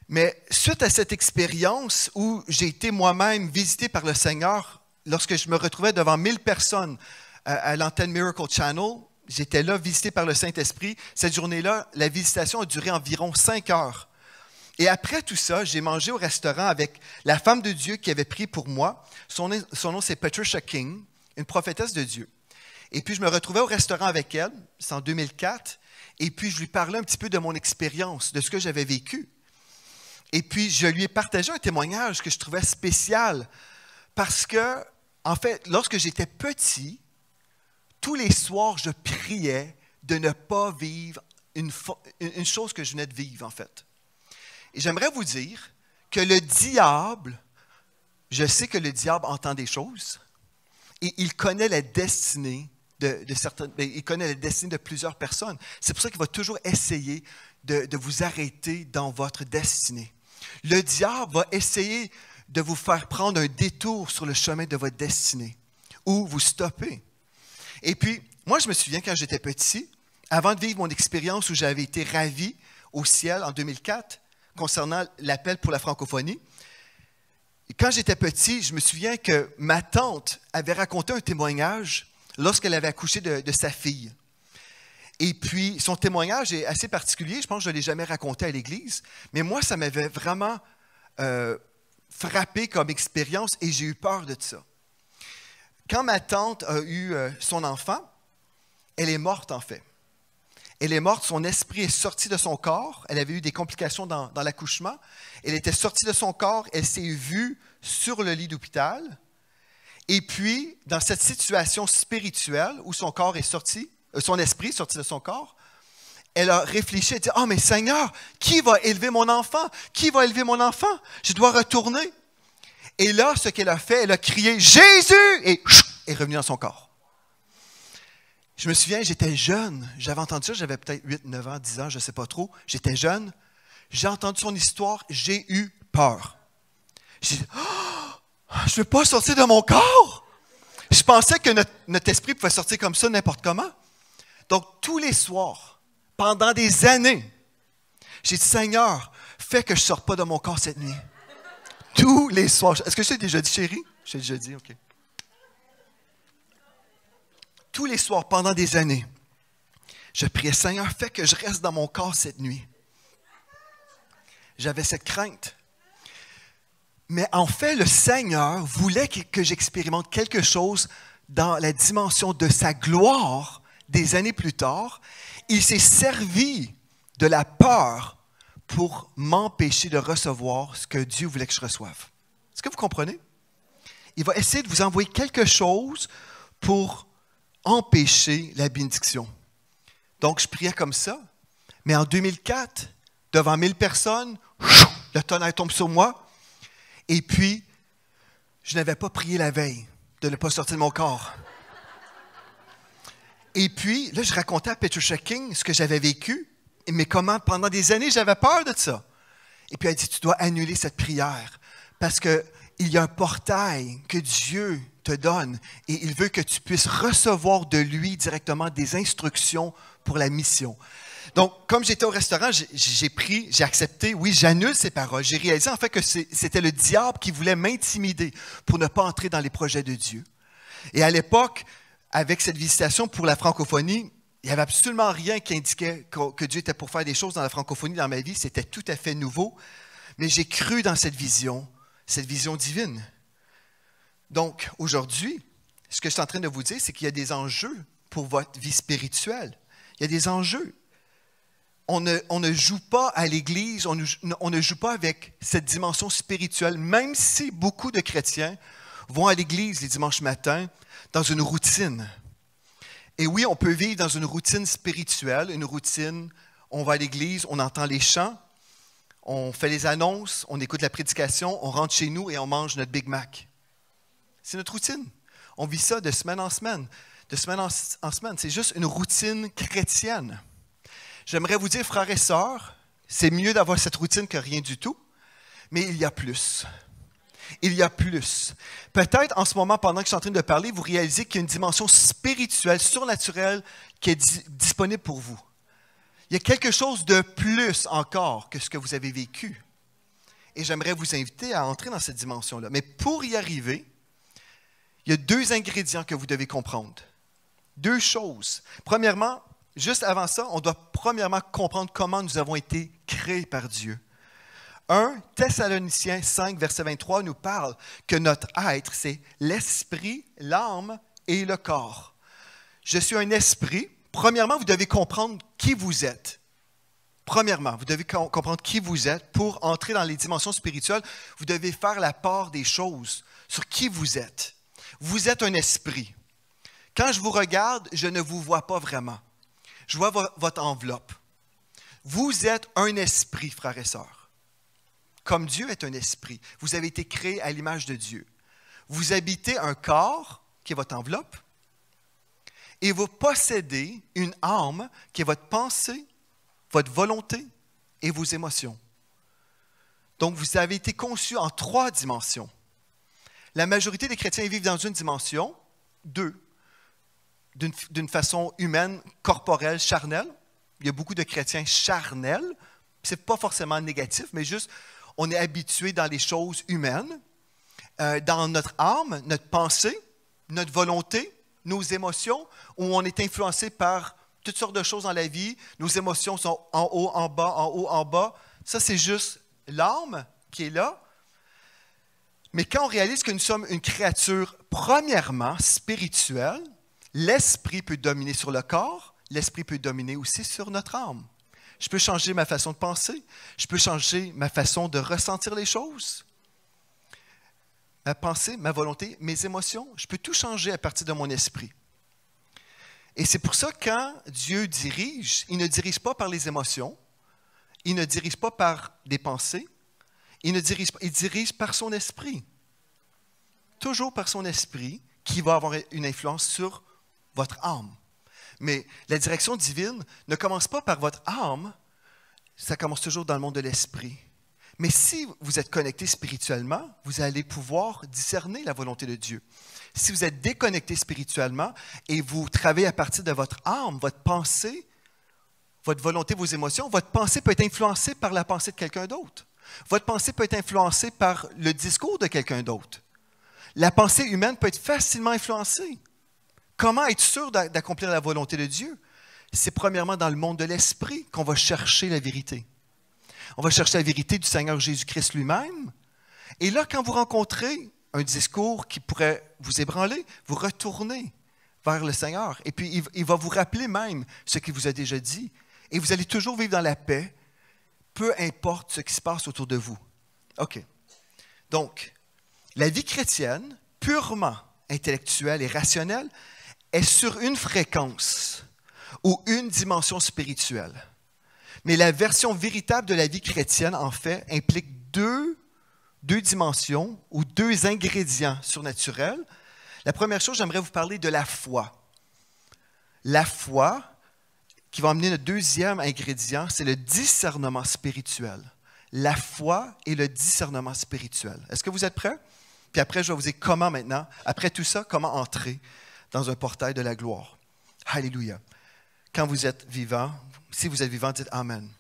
D: Mais suite à cette expérience où j'ai été moi-même visité par le Seigneur, lorsque je me retrouvais devant 1000 personnes à l'antenne Miracle Channel, j'étais là visité par le Saint-Esprit. Cette journée-là, la visitation a duré environ 5 heures. Et après tout ça, j'ai mangé au restaurant avec la femme de Dieu qui avait prié pour moi. Son nom, c'est Patricia King, une prophétesse de Dieu. Et puis, je me retrouvais au restaurant avec elle, c'est en 2004, et puis je lui parlais un petit peu de mon expérience, de ce que j'avais vécu. Et puis, je lui ai partagé un témoignage que je trouvais spécial parce que, en fait, lorsque j'étais petit, tous les soirs, je priais de ne pas vivre une chose que je venais de vivre, en fait. Et j'aimerais vous dire que le diable, je sais que le diable entend des choses et il connaît la destinée il connaît la destinée de plusieurs personnes. C'est pour ça qu'il va toujours essayer de vous arrêter dans votre destinée. Le diable va essayer de vous faire prendre un détour sur le chemin de votre destinée ou vous stopper. Et puis, moi, je me souviens quand j'étais petit, avant de vivre mon expérience où j'avais été ravi au ciel en 2004, concernant l'appel pour la francophonie, quand j'étais petit, je me souviens que ma tante avait raconté un témoignage lorsqu'elle avait accouché de sa fille. Et puis, son témoignage est assez particulier. Je pense que je ne l'ai jamais raconté à l'église. Mais moi, ça m'avait vraiment frappé comme expérience et j'ai eu peur de ça. Quand ma tante a eu son enfant, elle est morte en fait. Elle est morte, son esprit est sorti de son corps. Elle avait eu des complications dans l'accouchement. Elle était sortie de son corps. Elle s'est vue sur le lit d'hôpital. Et puis, dans cette situation spirituelle où son corps est sorti, son esprit est sorti de son corps, elle a réfléchi, elle a dit « Ah, mais Seigneur, qui va élever mon enfant? Qui va élever mon enfant? Je dois retourner. » Et là, ce qu'elle a fait, elle a crié « Jésus! » et est revenue dans son corps. Je me souviens, j'étais jeune. J'avais entendu ça, j'avais peut-être 8, 9 ans, 10 ans, je ne sais pas trop. J'étais jeune. J'ai entendu son histoire, j'ai eu peur. J'ai dit oh, je ne veux pas sortir de mon corps. Je pensais que notre esprit pouvait sortir comme ça n'importe comment. Donc, tous les soirs, pendant des années, j'ai dit Seigneur, fais que je ne sorte pas de mon corps cette nuit. Tous les soirs. Est-ce que je t'ai déjà dit, chérie? Je t'ai déjà dit, OK. Tous les soirs, pendant des années, je priais, Seigneur, fais que je reste dans mon corps cette nuit. J'avais cette crainte. Mais en fait, le Seigneur voulait que j'expérimente quelque chose dans la dimension de sa gloire des années plus tard. Il s'est servi de la peur pour m'empêcher de recevoir ce que Dieu voulait que je reçoive. Est-ce que vous comprenez? Il va essayer de vous envoyer quelque chose pour empêcher la bénédiction. Donc, je priais comme ça. Mais en 2004, devant 1000 personnes, le tonnerre tombe sur moi. Et puis, je n'avais pas prié la veille de ne pas sortir de mon corps. Et puis, là, je racontais à Patricia King ce que j'avais vécu, mais comment, pendant des années, j'avais peur de ça. Et puis, elle dit, tu dois annuler cette prière parce qu'il y a un portail que Dieu te donne et il veut que tu puisses recevoir de lui directement des instructions pour la mission. Donc, comme j'étais au restaurant, j'ai accepté, oui, j'annule ces paroles. J'ai réalisé en fait que c'était le diable qui voulait m'intimider pour ne pas entrer dans les projets de Dieu. Et à l'époque, avec cette visitation pour la francophonie, il n'y avait absolument rien qui indiquait que Dieu était pour faire des choses dans la francophonie dans ma vie. C'était tout à fait nouveau. Mais j'ai cru dans cette vision divine. Donc, aujourd'hui, ce que je suis en train de vous dire, c'est qu'il y a des enjeux pour votre vie spirituelle. Il y a des enjeux. On ne joue pas à l'Église, on ne joue pas avec cette dimension spirituelle, même si beaucoup de chrétiens vont à l'Église les dimanches matins dans une routine. Et oui, on peut vivre dans une routine spirituelle, une routine, on va à l'Église, on entend les chants, on fait les annonces, on écoute la prédication, on rentre chez nous et on mange notre Big Mac. C'est notre routine. On vit ça de semaine en semaine, de semaine en semaine. C'est juste une routine chrétienne. J'aimerais vous dire, frères et sœurs, c'est mieux d'avoir cette routine que rien du tout, mais il y a plus. Il y a plus. Peut-être en ce moment, pendant que je suis en train de parler, vous réalisez qu'il y a une dimension spirituelle, surnaturelle qui est disponible pour vous. Il y a quelque chose de plus encore que ce que vous avez vécu. Et j'aimerais vous inviter à entrer dans cette dimension-là. Mais pour y arriver, il y a 2 ingrédients que vous devez comprendre. 2 choses. Premièrement, juste avant ça, on doit premièrement comprendre comment nous avons été créés par Dieu. 1 Thessaloniciens 5, verset 23 nous parle que notre être, c'est l'esprit, l'âme et le corps. Je suis un esprit. Premièrement, vous devez comprendre qui vous êtes. Premièrement, vous devez comprendre qui vous êtes. Pour entrer dans les dimensions spirituelles, vous devez faire la part des choses sur qui vous êtes. Vous êtes un esprit. Quand je vous regarde, je ne vous vois pas vraiment. Je vois votre enveloppe. Vous êtes un esprit, frères et sœurs. Comme Dieu est un esprit. Vous avez été créés à l'image de Dieu. Vous habitez un corps, qui est votre enveloppe, et vous possédez une âme, qui est votre pensée, votre volonté et vos émotions. Donc, vous avez été conçus en 3 dimensions. La majorité des chrétiens vivent dans une dimension, 2, d'une façon humaine, corporelle, charnelle. Il y a beaucoup de chrétiens charnels. Ce n'est pas forcément négatif, mais juste, on est habitué dans les choses humaines, dans notre âme, notre pensée, notre volonté, nos émotions, où on est influencé par toutes sortes de choses dans la vie. Nos émotions sont en haut, en bas, en haut, en bas. Ça, c'est juste l'âme qui est là. Mais quand on réalise que nous sommes une créature premièrement spirituelle, l'esprit peut dominer sur le corps, l'esprit peut dominer aussi sur notre âme. Je peux changer ma façon de penser, je peux changer ma façon de ressentir les choses. Ma pensée, ma volonté, mes émotions, je peux tout changer à partir de mon esprit. Et c'est pour ça que quand Dieu dirige, il ne dirige pas par les émotions, il ne dirige pas par des pensées, il dirige par son esprit. Toujours par son esprit qui va avoir une influence sur votre âme. Mais la direction divine ne commence pas par votre âme, ça commence toujours dans le monde de l'esprit. Mais si vous êtes connecté spirituellement, vous allez pouvoir discerner la volonté de Dieu. Si vous êtes déconnecté spirituellement et vous travaillez à partir de votre âme, votre pensée, votre volonté, vos émotions, votre pensée peut être influencée par la pensée de quelqu'un d'autre. Votre pensée peut être influencée par le discours de quelqu'un d'autre. La pensée humaine peut être facilement influencée. Comment être sûr d'accomplir la volonté de Dieu? C'est premièrement dans le monde de l'esprit qu'on va chercher la vérité. On va chercher la vérité du Seigneur Jésus-Christ lui-même Et là, quand vous rencontrez un discours qui pourrait vous ébranler, vous retournez vers le Seigneur. Et puis, il va vous rappeler même ce qu'il vous a déjà dit. Et vous allez toujours vivre dans la paix, peu importe ce qui se passe autour de vous. OK. Donc, la vie chrétienne, purement intellectuelle et rationnelle, est sur une fréquence ou une dimension spirituelle. Mais la version véritable de la vie chrétienne, en fait, implique deux dimensions ou deux ingrédients surnaturels. La première chose, j'aimerais vous parler de la foi. La foi, qui va amener le deuxième ingrédient, c'est le discernement spirituel. La foi et le discernement spirituel. Est-ce que vous êtes prêts? Puis après, je vais vous dire comment maintenant, après tout ça, comment entrer dans un portail de la gloire. Alléluia. Quand vous êtes vivant, si vous êtes vivant, dites Amen. Amen.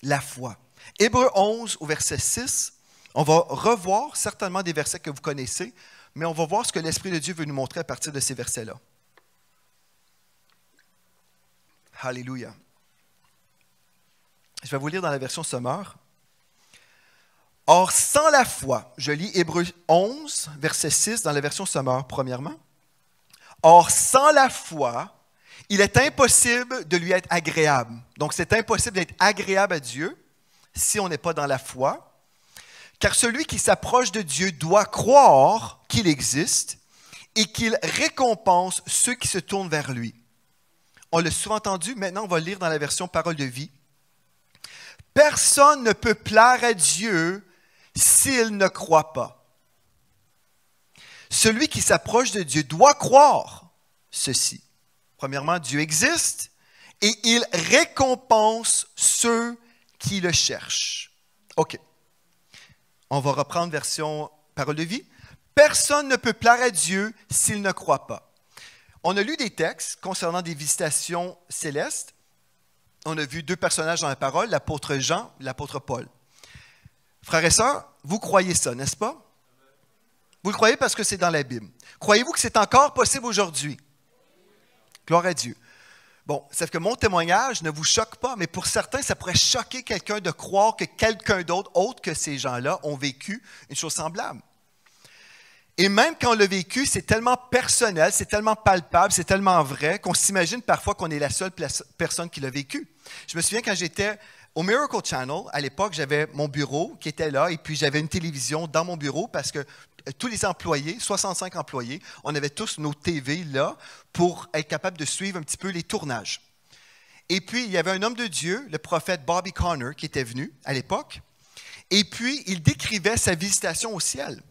D: La foi. Hébreux 11 au verset 6, on va revoir certainement des versets que vous connaissez, mais on va voir ce que l'Esprit de Dieu veut nous montrer à partir de ces versets-là. Alléluia. Je vais vous lire dans la version Sommeur. Or, sans la foi, je lis Hébreux 11, verset 6 dans la version Sommeur, premièrement. Or, sans la foi, il est impossible de lui être agréable. Donc, c'est impossible d'être agréable à Dieu si on n'est pas dans la foi. Car celui qui s'approche de Dieu doit croire qu'il existe et qu'il récompense ceux qui se tournent vers lui. On l'a souvent entendu, maintenant on va lire dans la version Parole de vie. Personne ne peut plaire à Dieu s'il ne croit pas. Celui qui s'approche de Dieu doit croire ceci. Premièrement, Dieu existe et il récompense ceux qui le cherchent. OK. On va reprendre version Parole de vie. Personne ne peut plaire à Dieu s'il ne croit pas. On a lu des textes concernant des visitations célestes. On a vu deux personnages dans la parole, l'apôtre Jean et l'apôtre Paul. Frères et sœurs, vous croyez ça, n'est-ce pas? Vous le croyez parce que c'est dans la Bible. Croyez-vous que c'est encore possible aujourd'hui? Gloire à Dieu. Bon, c'est que mon témoignage ne vous choque pas, mais pour certains, ça pourrait choquer quelqu'un de croire que quelqu'un d'autre, autre que ces gens-là, ont vécu une chose semblable. Et même quand on l'a vécu, c'est tellement personnel, c'est tellement palpable, c'est tellement vrai qu'on s'imagine parfois qu'on est la seule personne qui l'a vécu. Je me souviens quand j'étais au Miracle Channel, à l'époque, j'avais mon bureau qui était là et puis j'avais une télévision dans mon bureau parce que tous les employés, 65 employés, on avait tous nos TV là pour être capable de suivre un petit peu les tournages. Et puis, il y avait un homme de Dieu, le prophète Bobby Conner, qui était venu à l'époque. Et puis, il décrivait sa visitation au ciel.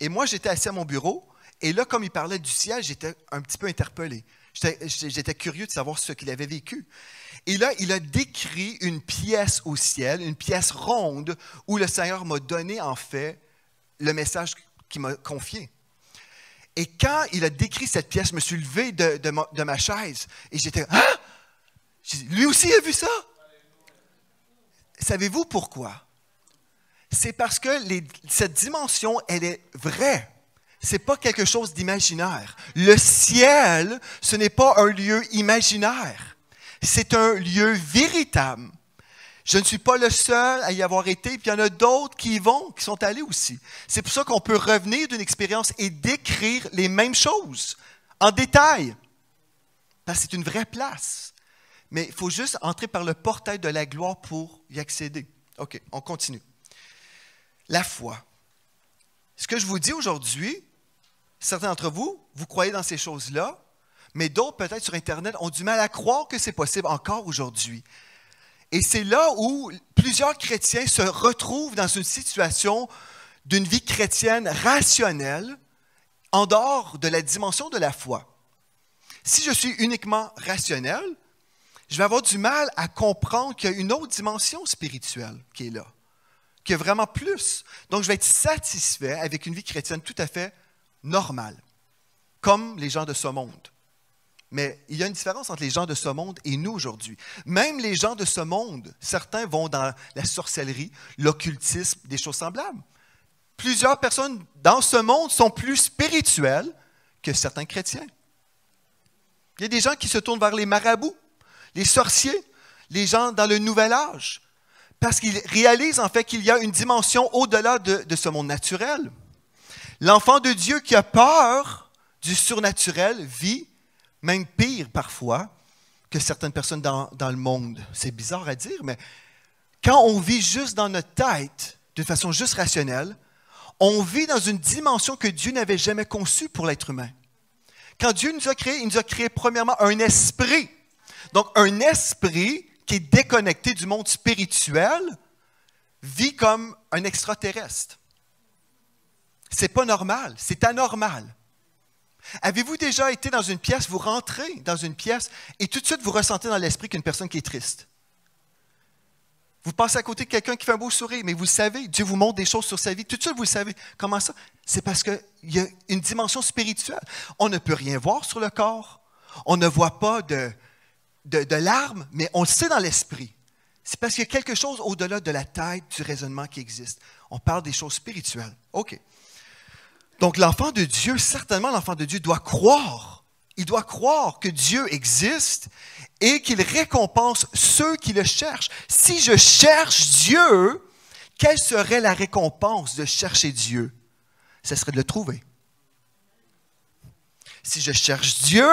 D: Et moi, j'étais assis à mon bureau, et là, comme il parlait du ciel, j'étais un petit peu interpellé. J'étais curieux de savoir ce qu'il avait vécu. Et là, il a décrit une pièce au ciel, une pièce ronde, où le Seigneur m'a donné, en fait, le message qu'il m'a confié. Et quand il a décrit cette pièce, je me suis levé de ma chaise, et j'étais « Ah! » Lui aussi a vu ça? Savez-vous pourquoi? C'est parce que cette dimension, elle est vraie. Ce n'est pas quelque chose d'imaginaire. Le ciel, ce n'est pas un lieu imaginaire. C'est un lieu véritable. Je ne suis pas le seul à y avoir été, puis il y en a d'autres qui y vont, qui sont allés aussi. C'est pour ça qu'on peut revenir d'une expérience et décrire les mêmes choses en détail. Parce que c'est une vraie place. Mais il faut juste entrer par le portail de la gloire pour y accéder. OK, on continue. La foi. Ce que je vous dis aujourd'hui, certains d'entre vous, vous croyez dans ces choses-là, mais d'autres, peut-être sur Internet, ont du mal à croire que c'est possible encore aujourd'hui. Et c'est là où plusieurs chrétiens se retrouvent dans une situation d'une vie chrétienne rationnelle en dehors de la dimension de la foi. Si je suis uniquement rationnel, je vais avoir du mal à comprendre qu'il y a une autre dimension spirituelle qui est là, qui est vraiment plus. Donc, je vais être satisfait avec une vie chrétienne tout à fait normale, comme les gens de ce monde. Mais il y a une différence entre les gens de ce monde et nous aujourd'hui. Même les gens de ce monde, certains vont dans la sorcellerie, l'occultisme, des choses semblables. Plusieurs personnes dans ce monde sont plus spirituelles que certains chrétiens. Il y a des gens qui se tournent vers les marabouts, les sorciers, les gens dans le nouvel âge. Parce qu'il réalise en fait qu'il y a une dimension au-delà de ce monde naturel. L'enfant de Dieu qui a peur du surnaturel vit, même pire parfois, que certaines personnes dans le monde. C'est bizarre à dire, mais quand on vit juste dans notre tête, de façon juste rationnelle, on vit dans une dimension que Dieu n'avait jamais conçue pour l'être humain. Quand Dieu nous a créés, il nous a créé premièrement un esprit. Donc, un esprit qui est déconnecté du monde spirituel vit comme un extraterrestre. C'est pas normal, c'est anormal. Avez-vous déjà été dans une pièce, vous rentrez dans une pièce et tout de suite vous ressentez dans l'esprit qu'une personne qui est triste? Vous passez à côté de quelqu'un qui fait un beau sourire, mais vous le savez, Dieu vous montre des choses sur sa vie, tout de suite vous le savez. Comment ça? C'est parce qu'il y a une dimension spirituelle. On ne peut rien voir sur le corps, on ne voit pas de larmes, mais on le sait dans l'esprit. C'est parce qu'il y a quelque chose au-delà de la tête, du raisonnement qui existe. On parle des choses spirituelles. OK. Donc, l'enfant de Dieu, certainement l'enfant de Dieu doit croire. Il doit croire que Dieu existe et qu'il récompense ceux qui le cherchent. Si je cherche Dieu, quelle serait la récompense de chercher Dieu? Ce serait de le trouver. Si je cherche Dieu,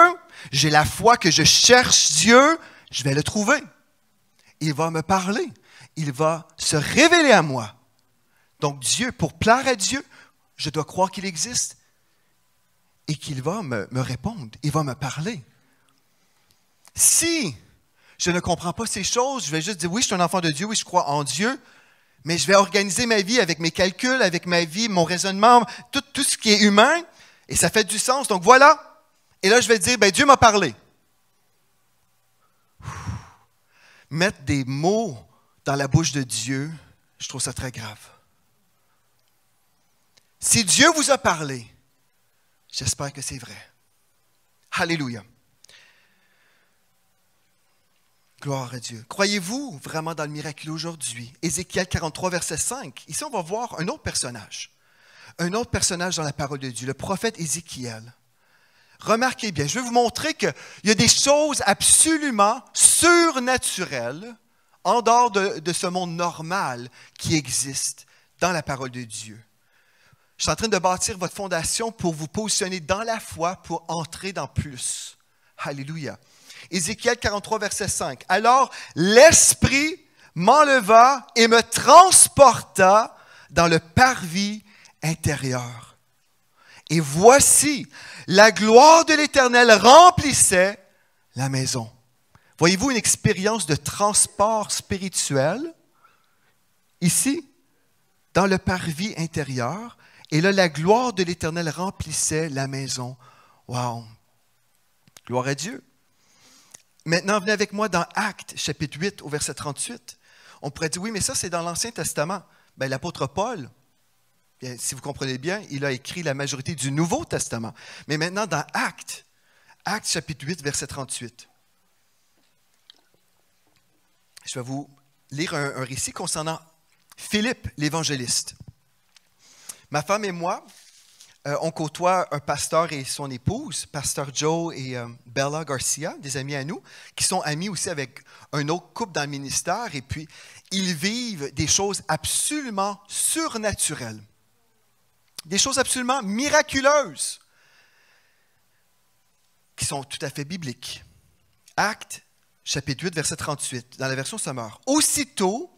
D: j'ai la foi que je cherche Dieu, je vais le trouver. Il va me parler. Il va se révéler à moi. Donc Dieu, pour plaire à Dieu, je dois croire qu'il existe et qu'il va me répondre. Il va me parler. Si je ne comprends pas ces choses, je vais juste dire, oui, je suis un enfant de Dieu, oui, je crois en Dieu, mais je vais organiser ma vie avec mes calculs, avec ma vie, mon raisonnement, tout ce qui est humain, et ça fait du sens. Donc voilà. Et là, je vais dire, Dieu m'a parlé. Mettre des mots dans la bouche de Dieu, je trouve ça très grave. Si Dieu vous a parlé, j'espère que c'est vrai. Alléluia. Gloire à Dieu. Croyez-vous vraiment dans le miracle aujourd'hui? Ézéchiel 43, verset 5. Ici, on va voir un autre personnage. Un autre personnage dans la parole de Dieu, le prophète Ézéchiel. Remarquez bien, je vais vous montrer qu'il y a des choses absolument surnaturelles en dehors de ce monde normal qui existe dans la parole de Dieu. Je suis en train de bâtir votre fondation pour vous positionner dans la foi pour entrer dans plus. Alléluia. Ézéchiel 43, verset 5. Alors, l'Esprit m'enleva et me transporta dans le parvis intérieur. Et voici, la gloire de l'Éternel remplissait la maison. Voyez-vous une expérience de transport spirituel ici, dans le parvis intérieur. Et là, la gloire de l'Éternel remplissait la maison. Wow! Gloire à Dieu. Maintenant, venez avec moi dans Actes, chapitre 8, au verset 38. On pourrait dire, oui, mais ça, c'est dans l'Ancien Testament. Bien, l'apôtre Paul, bien, si vous comprenez bien, il a écrit la majorité du Nouveau Testament. Mais maintenant, dans Actes, chapitre 8, verset 38. Je vais vous lire un récit concernant Philippe, l'évangéliste. Ma femme et moi, on côtoie un pasteur et son épouse, pasteur Joe et Bella Garcia, des amis à nous, qui sont amis aussi avec un autre couple dans le ministère. Et puis, ils vivent des choses absolument surnaturelles, des choses absolument miraculeuses, qui sont tout à fait bibliques. Actes, chapitre 8, verset 38, dans la version Sommaire. Aussitôt,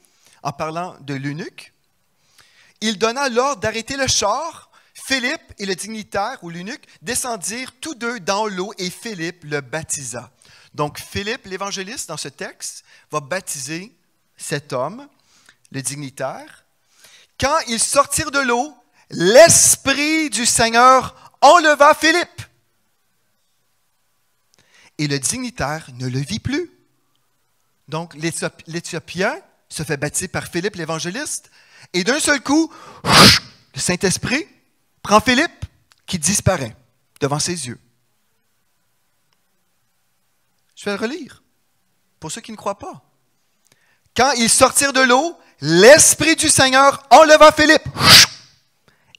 D: en parlant de l'eunuque, il donna l'ordre d'arrêter le char. Philippe et le dignitaire ou l'eunuque descendirent tous deux dans l'eau et Philippe le baptisa. Donc Philippe, l'évangéliste, dans ce texte, va baptiser cet homme, le dignitaire. Quand ils sortirent de l'eau, l'Esprit du Seigneur enleva Philippe. Et le dignitaire ne le vit plus. Donc l'Éthiopien se fait baptiser par Philippe, l'évangéliste. Et d'un seul coup, le Saint-Esprit prend Philippe qui disparaît devant ses yeux. Je vais le relire pour ceux qui ne croient pas. Quand ils sortirent de l'eau, l'Esprit du Seigneur enleva Philippe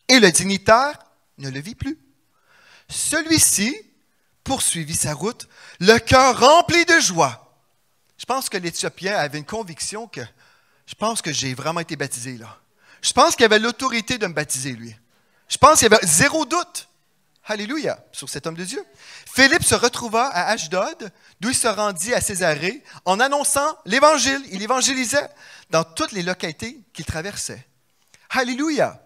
D: et le dignitaire ne le vit plus. Celui-ci poursuivit sa route, le cœur rempli de joie. Je pense que l'Éthiopien avait une conviction que Je pense que j'ai vraiment été baptisé là. Je pense qu'il avait l'autorité de me baptiser, lui. Je pense qu'il y avait zéro doute. Alléluia, sur cet homme de Dieu. Philippe se retrouva à Ashdod, d'où il se rendit à Césarée, en annonçant l'Évangile. Il évangélisait dans toutes les localités qu'il traversait. Alléluia.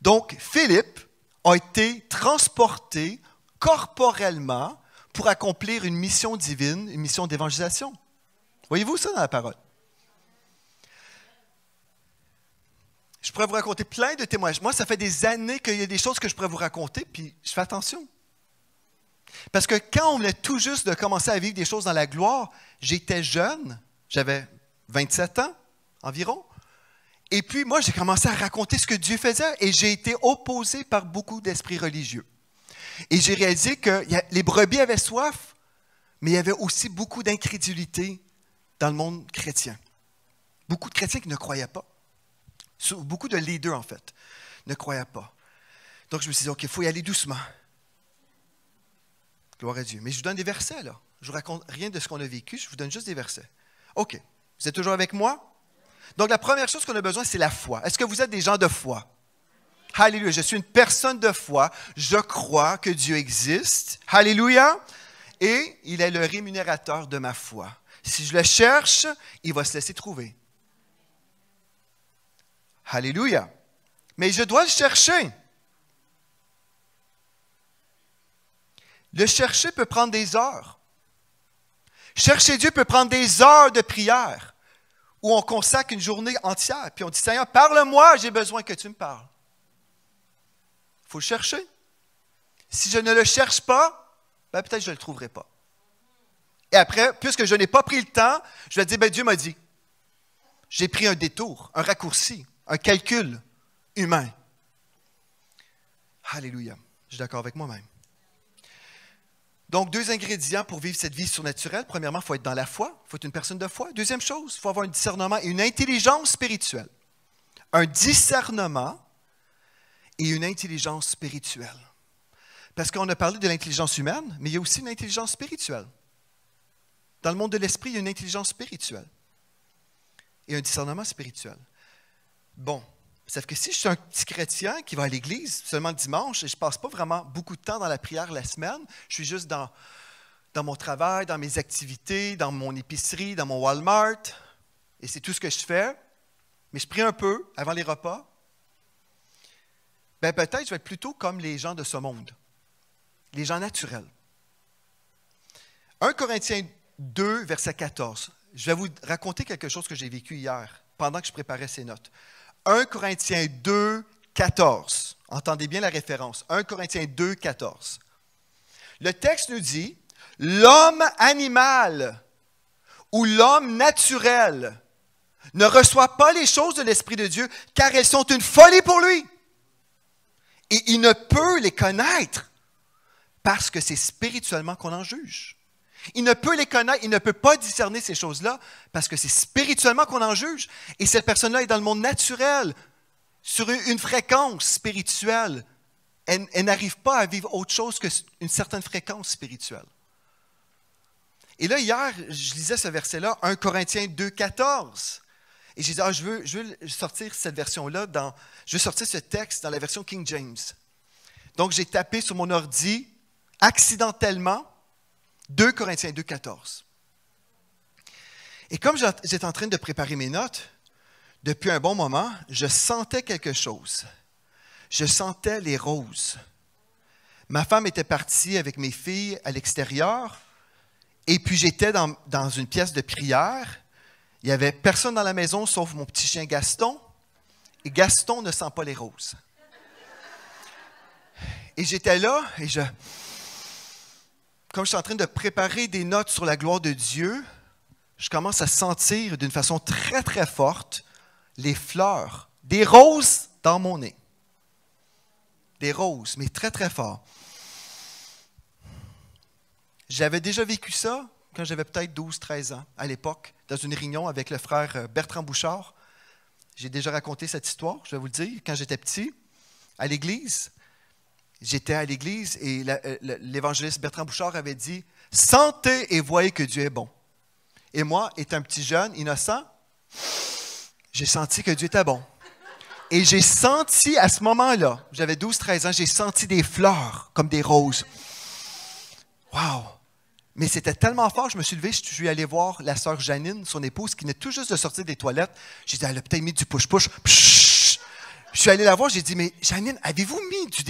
D: Donc, Philippe a été transporté corporellement pour accomplir une mission divine, une mission d'évangélisation. Voyez-vous ça dans la parole? Je pourrais vous raconter plein de témoignages. Moi, ça fait des années qu'il y a des choses que je pourrais vous raconter, puis je fais attention. Parce que quand on venait tout juste de commencer à vivre des choses dans la gloire, j'étais jeune, j'avais 27 ans environ, et puis moi, j'ai commencé à raconter ce que Dieu faisait, et j'ai été opposé par beaucoup d'esprits religieux. Et j'ai réalisé que les brebis avaient soif, mais il y avait aussi beaucoup d'incrédulité dans le monde chrétien. Beaucoup de chrétiens qui ne croyaient pas. Beaucoup de leaders, en fait, ne croyaient pas. Donc, je me suis dit, OK, il faut y aller doucement. Gloire à Dieu. Mais je vous donne des versets, là. Je ne vous raconte rien de ce qu'on a vécu, je vous donne juste des versets. OK. Vous êtes toujours avec moi? Donc, la première chose qu'on a besoin, c'est la foi. Est-ce que vous êtes des gens de foi? Alléluia. Je suis une personne de foi. Je crois que Dieu existe. Alléluia. Et il est le rémunérateur de ma foi. Si je le cherche, il va se laisser trouver. Alléluia. Mais je dois le chercher. Le chercher peut prendre des heures. Chercher Dieu peut prendre des heures de prière où on consacre une journée entière. Puis on dit, Seigneur, parle-moi, j'ai besoin que tu me parles. Il faut le chercher. Si je ne le cherche pas, ben peut-être que je ne le trouverai pas. Et après, puisque je n'ai pas pris le temps, je vais dire, ben Dieu m'a dit. J'ai pris un détour, un raccourci, un calcul humain. Alléluia. Je suis d'accord avec moi-même. Donc, 2 ingrédients pour vivre cette vie surnaturelle. Premièrement, il faut être dans la foi. Il faut être une personne de foi. Deuxième chose, il faut avoir un discernement et une intelligence spirituelle. Un discernement et une intelligence spirituelle. Parce qu'on a parlé de l'intelligence humaine, mais il y a aussi une intelligence spirituelle. Dans le monde de l'esprit, il y a une intelligence spirituelle et un discernement spirituel. Bon, sauf que si je suis un petit chrétien qui va à l'église seulement le dimanche et je ne passe pas vraiment beaucoup de temps dans la prière la semaine, je suis juste dans mon travail, dans mes activités, dans mon épicerie, dans mon Walmart, et c'est tout ce que je fais, mais je prie un peu avant les repas, bien peut-être je vais être plutôt comme les gens de ce monde, les gens naturels. 1 Corinthiens 2, verset 14. Je vais vous raconter quelque chose que j'ai vécu hier, pendant que je préparais ces notes. 1 Corinthiens 2, 14. Entendez bien la référence. 1 Corinthiens 2, 14. Le texte nous dit, l'homme animal ou l'homme naturel ne reçoit pas les choses de l'Esprit de Dieu, car elles sont une folie pour lui. Et il ne peut les connaître parce que c'est spirituellement qu'on en juge. Il ne peut les connaître, il ne peut pas discerner ces choses-là parce que c'est spirituellement qu'on en juge. Et cette personne-là est dans le monde naturel, sur une fréquence spirituelle. Elle n'arrive pas à vivre autre chose qu'une certaine fréquence spirituelle. Et là, hier, je lisais ce verset-là, 1 Corinthiens 2, 14. Et j'ai dit, je veux sortir cette version-là, je veux sortir ce texte dans la version King James. Donc, j'ai tapé sur mon ordi, accidentellement, 2 Corinthiens 2, 14. Et comme j'étais en train de préparer mes notes, depuis un bon moment, je sentais quelque chose. Je sentais les roses. Ma femme était partie avec mes filles à l'extérieur, et puis j'étais dans une pièce de prière. Il n'y avait personne dans la maison sauf mon petit chien Gaston, et Gaston ne sent pas les roses. Et j'étais là, et comme je suis en train de préparer des notes sur la gloire de Dieu, je commence à sentir d'une façon très, très forte les fleurs, des roses dans mon nez. Des roses, mais très, très fort. J'avais déjà vécu ça quand j'avais peut-être 12-13 ans, à l'époque, dans une réunion avec le frère Bertrand Bouchard. J'ai déjà raconté cette histoire, je vais vous le dire, quand j'étais petit, à l'église. J'étais à l'église et l'évangéliste Bertrand Bouchard avait dit « Sentez et voyez que Dieu est bon ». Et moi, étant un petit jeune, innocent, j'ai senti que Dieu était bon. Et j'ai senti à ce moment-là, j'avais 12-13 ans, j'ai senti des fleurs comme des roses. Wow! Mais c'était tellement fort, je me suis levé, je suis allé voir la sœur Janine, son épouse, qui venait tout juste de sortir des toilettes. J'ai dit, elle a peut-être mis du push-push. Je suis allé la voir, j'ai dit, mais Janine, avez-vous mis du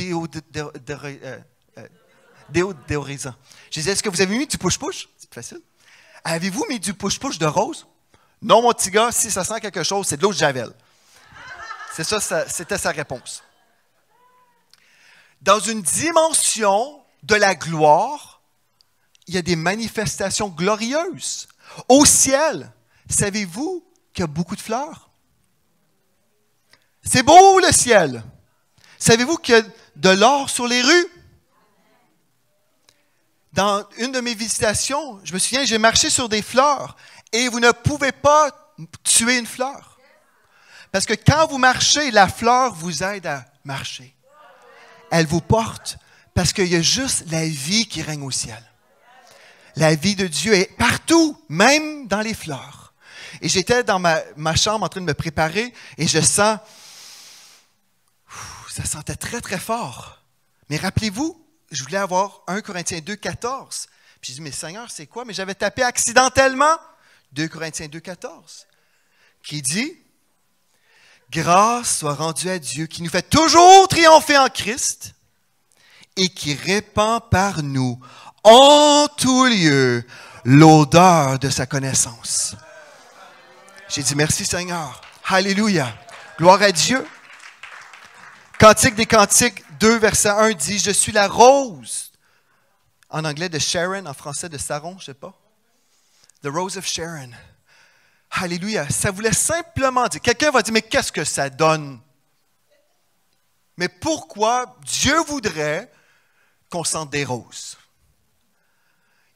D: déodorisant? J'ai dit, est-ce que vous avez mis du push-push? C'est facile. Avez-vous mis du push-push de rose? Non, mon petit gars, si ça sent quelque chose, c'est de l'eau de Javel. C'est ça, c'était sa réponse. Dans une dimension de la gloire, il y a des manifestations glorieuses. Au ciel, savez-vous qu'il y a beaucoup de fleurs? C'est beau le ciel. Savez-vous qu'il y a de l'or sur les rues? Dans une de mes visitations, je me souviens, j'ai marché sur des fleurs et vous ne pouvez pas tuer une fleur. Parce que quand vous marchez, la fleur vous aide à marcher. Elle vous porte parce qu'il y a juste la vie qui règne au ciel. La vie de Dieu est partout, même dans les fleurs. Et j'étais dans ma chambre en train de me préparer et je sens, ça sentait très, très fort. Mais rappelez-vous, je voulais avoir 1 Corinthiens 2, 14. Puis j'ai dit, mais Seigneur, c'est quoi? Mais j'avais tapé accidentellement 2 Corinthiens 2, 14, qui dit, grâce soit rendue à Dieu qui nous fait toujours triompher en Christ et qui répand par nous en tout lieu l'odeur de sa connaissance. J'ai dit merci Seigneur. Alléluia. Gloire à Dieu. Cantique des Cantiques 2, verset 1 dit, je suis la rose. En anglais de Sharon, en français de Saron, je ne sais pas. The Rose of Sharon. Alléluia. Ça voulait simplement dire, quelqu'un va dire, mais qu'est-ce que ça donne? Mais pourquoi Dieu voudrait qu'on sente des roses?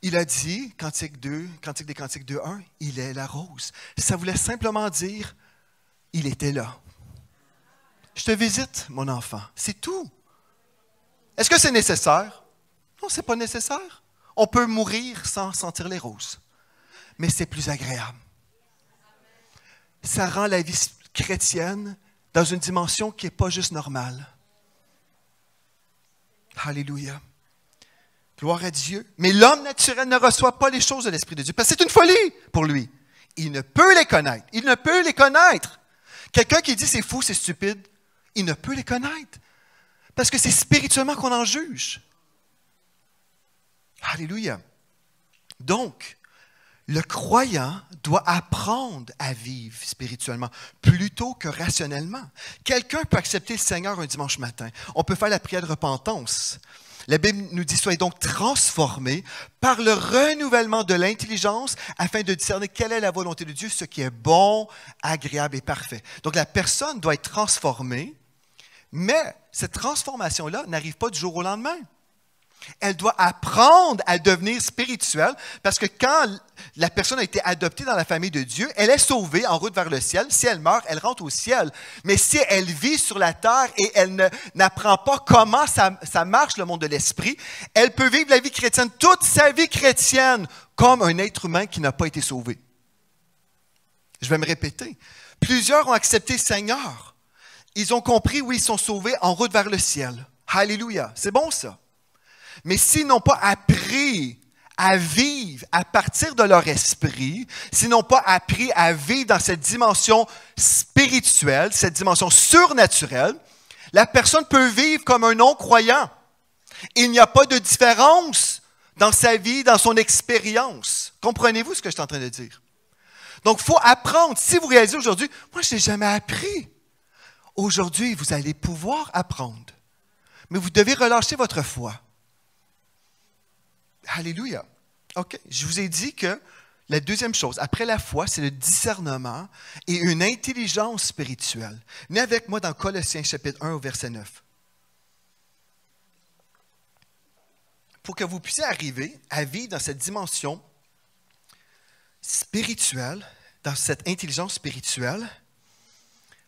D: Il a dit, Cantique des Cantiques 2, 1, il est la rose. Ça voulait simplement dire, il était là. Je te visite, mon enfant. C'est tout. Est-ce que c'est nécessaire? Non, ce n'est pas nécessaire. On peut mourir sans sentir les roses. Mais c'est plus agréable. Ça rend la vie chrétienne dans une dimension qui n'est pas juste normale. Alléluia. Gloire à Dieu. Mais l'homme naturel ne reçoit pas les choses de l'Esprit de Dieu parce que c'est une folie pour lui. Il ne peut les connaître. Il ne peut les connaître. Quelqu'un qui dit c'est fou, c'est stupide, il ne peut les connaître. Parce que c'est spirituellement qu'on en juge. Alléluia. Donc, le croyant doit apprendre à vivre spirituellement plutôt que rationnellement. Quelqu'un peut accepter le Seigneur un dimanche matin. On peut faire la prière de repentance. La Bible nous dit, soyez donc transformés par le renouvellement de l'intelligence afin de discerner quelle est la volonté de Dieu, ce qui est bon, agréable et parfait. Donc la personne doit être transformée, mais cette transformation-là n'arrive pas du jour au lendemain. Elle doit apprendre à devenir spirituelle parce que quand la personne a été adoptée dans la famille de Dieu, elle est sauvée en route vers le ciel. Si elle meurt, elle rentre au ciel. Mais si elle vit sur la terre et elle n'apprend pas comment ça marche le monde de l'esprit, elle peut vivre la vie chrétienne, toute sa vie chrétienne, comme un être humain qui n'a pas été sauvé. Je vais me répéter. Plusieurs ont accepté le Seigneur. Ils ont compris, oui, ils sont sauvés en route vers le ciel. Alléluia. C'est bon ça. Mais s'ils n'ont pas appris à vivre à partir de leur esprit, s'ils n'ont pas appris à vivre dans cette dimension spirituelle, cette dimension surnaturelle, la personne peut vivre comme un non-croyant. Il n'y a pas de différence dans sa vie, dans son expérience. Comprenez-vous ce que je suis en train de dire? Donc, il faut apprendre. Si vous réalisez aujourd'hui, moi, je n'ai jamais appris. Aujourd'hui, vous allez pouvoir apprendre. Mais vous devez relâcher votre foi. Alléluia. OK. Je vous ai dit que la deuxième chose, après la foi, c'est le discernement et une intelligence spirituelle. Venez avec moi dans Colossiens chapitre 1 au verset 9. Pour que vous puissiez arriver à vivre dans cette dimension spirituelle, dans cette intelligence spirituelle,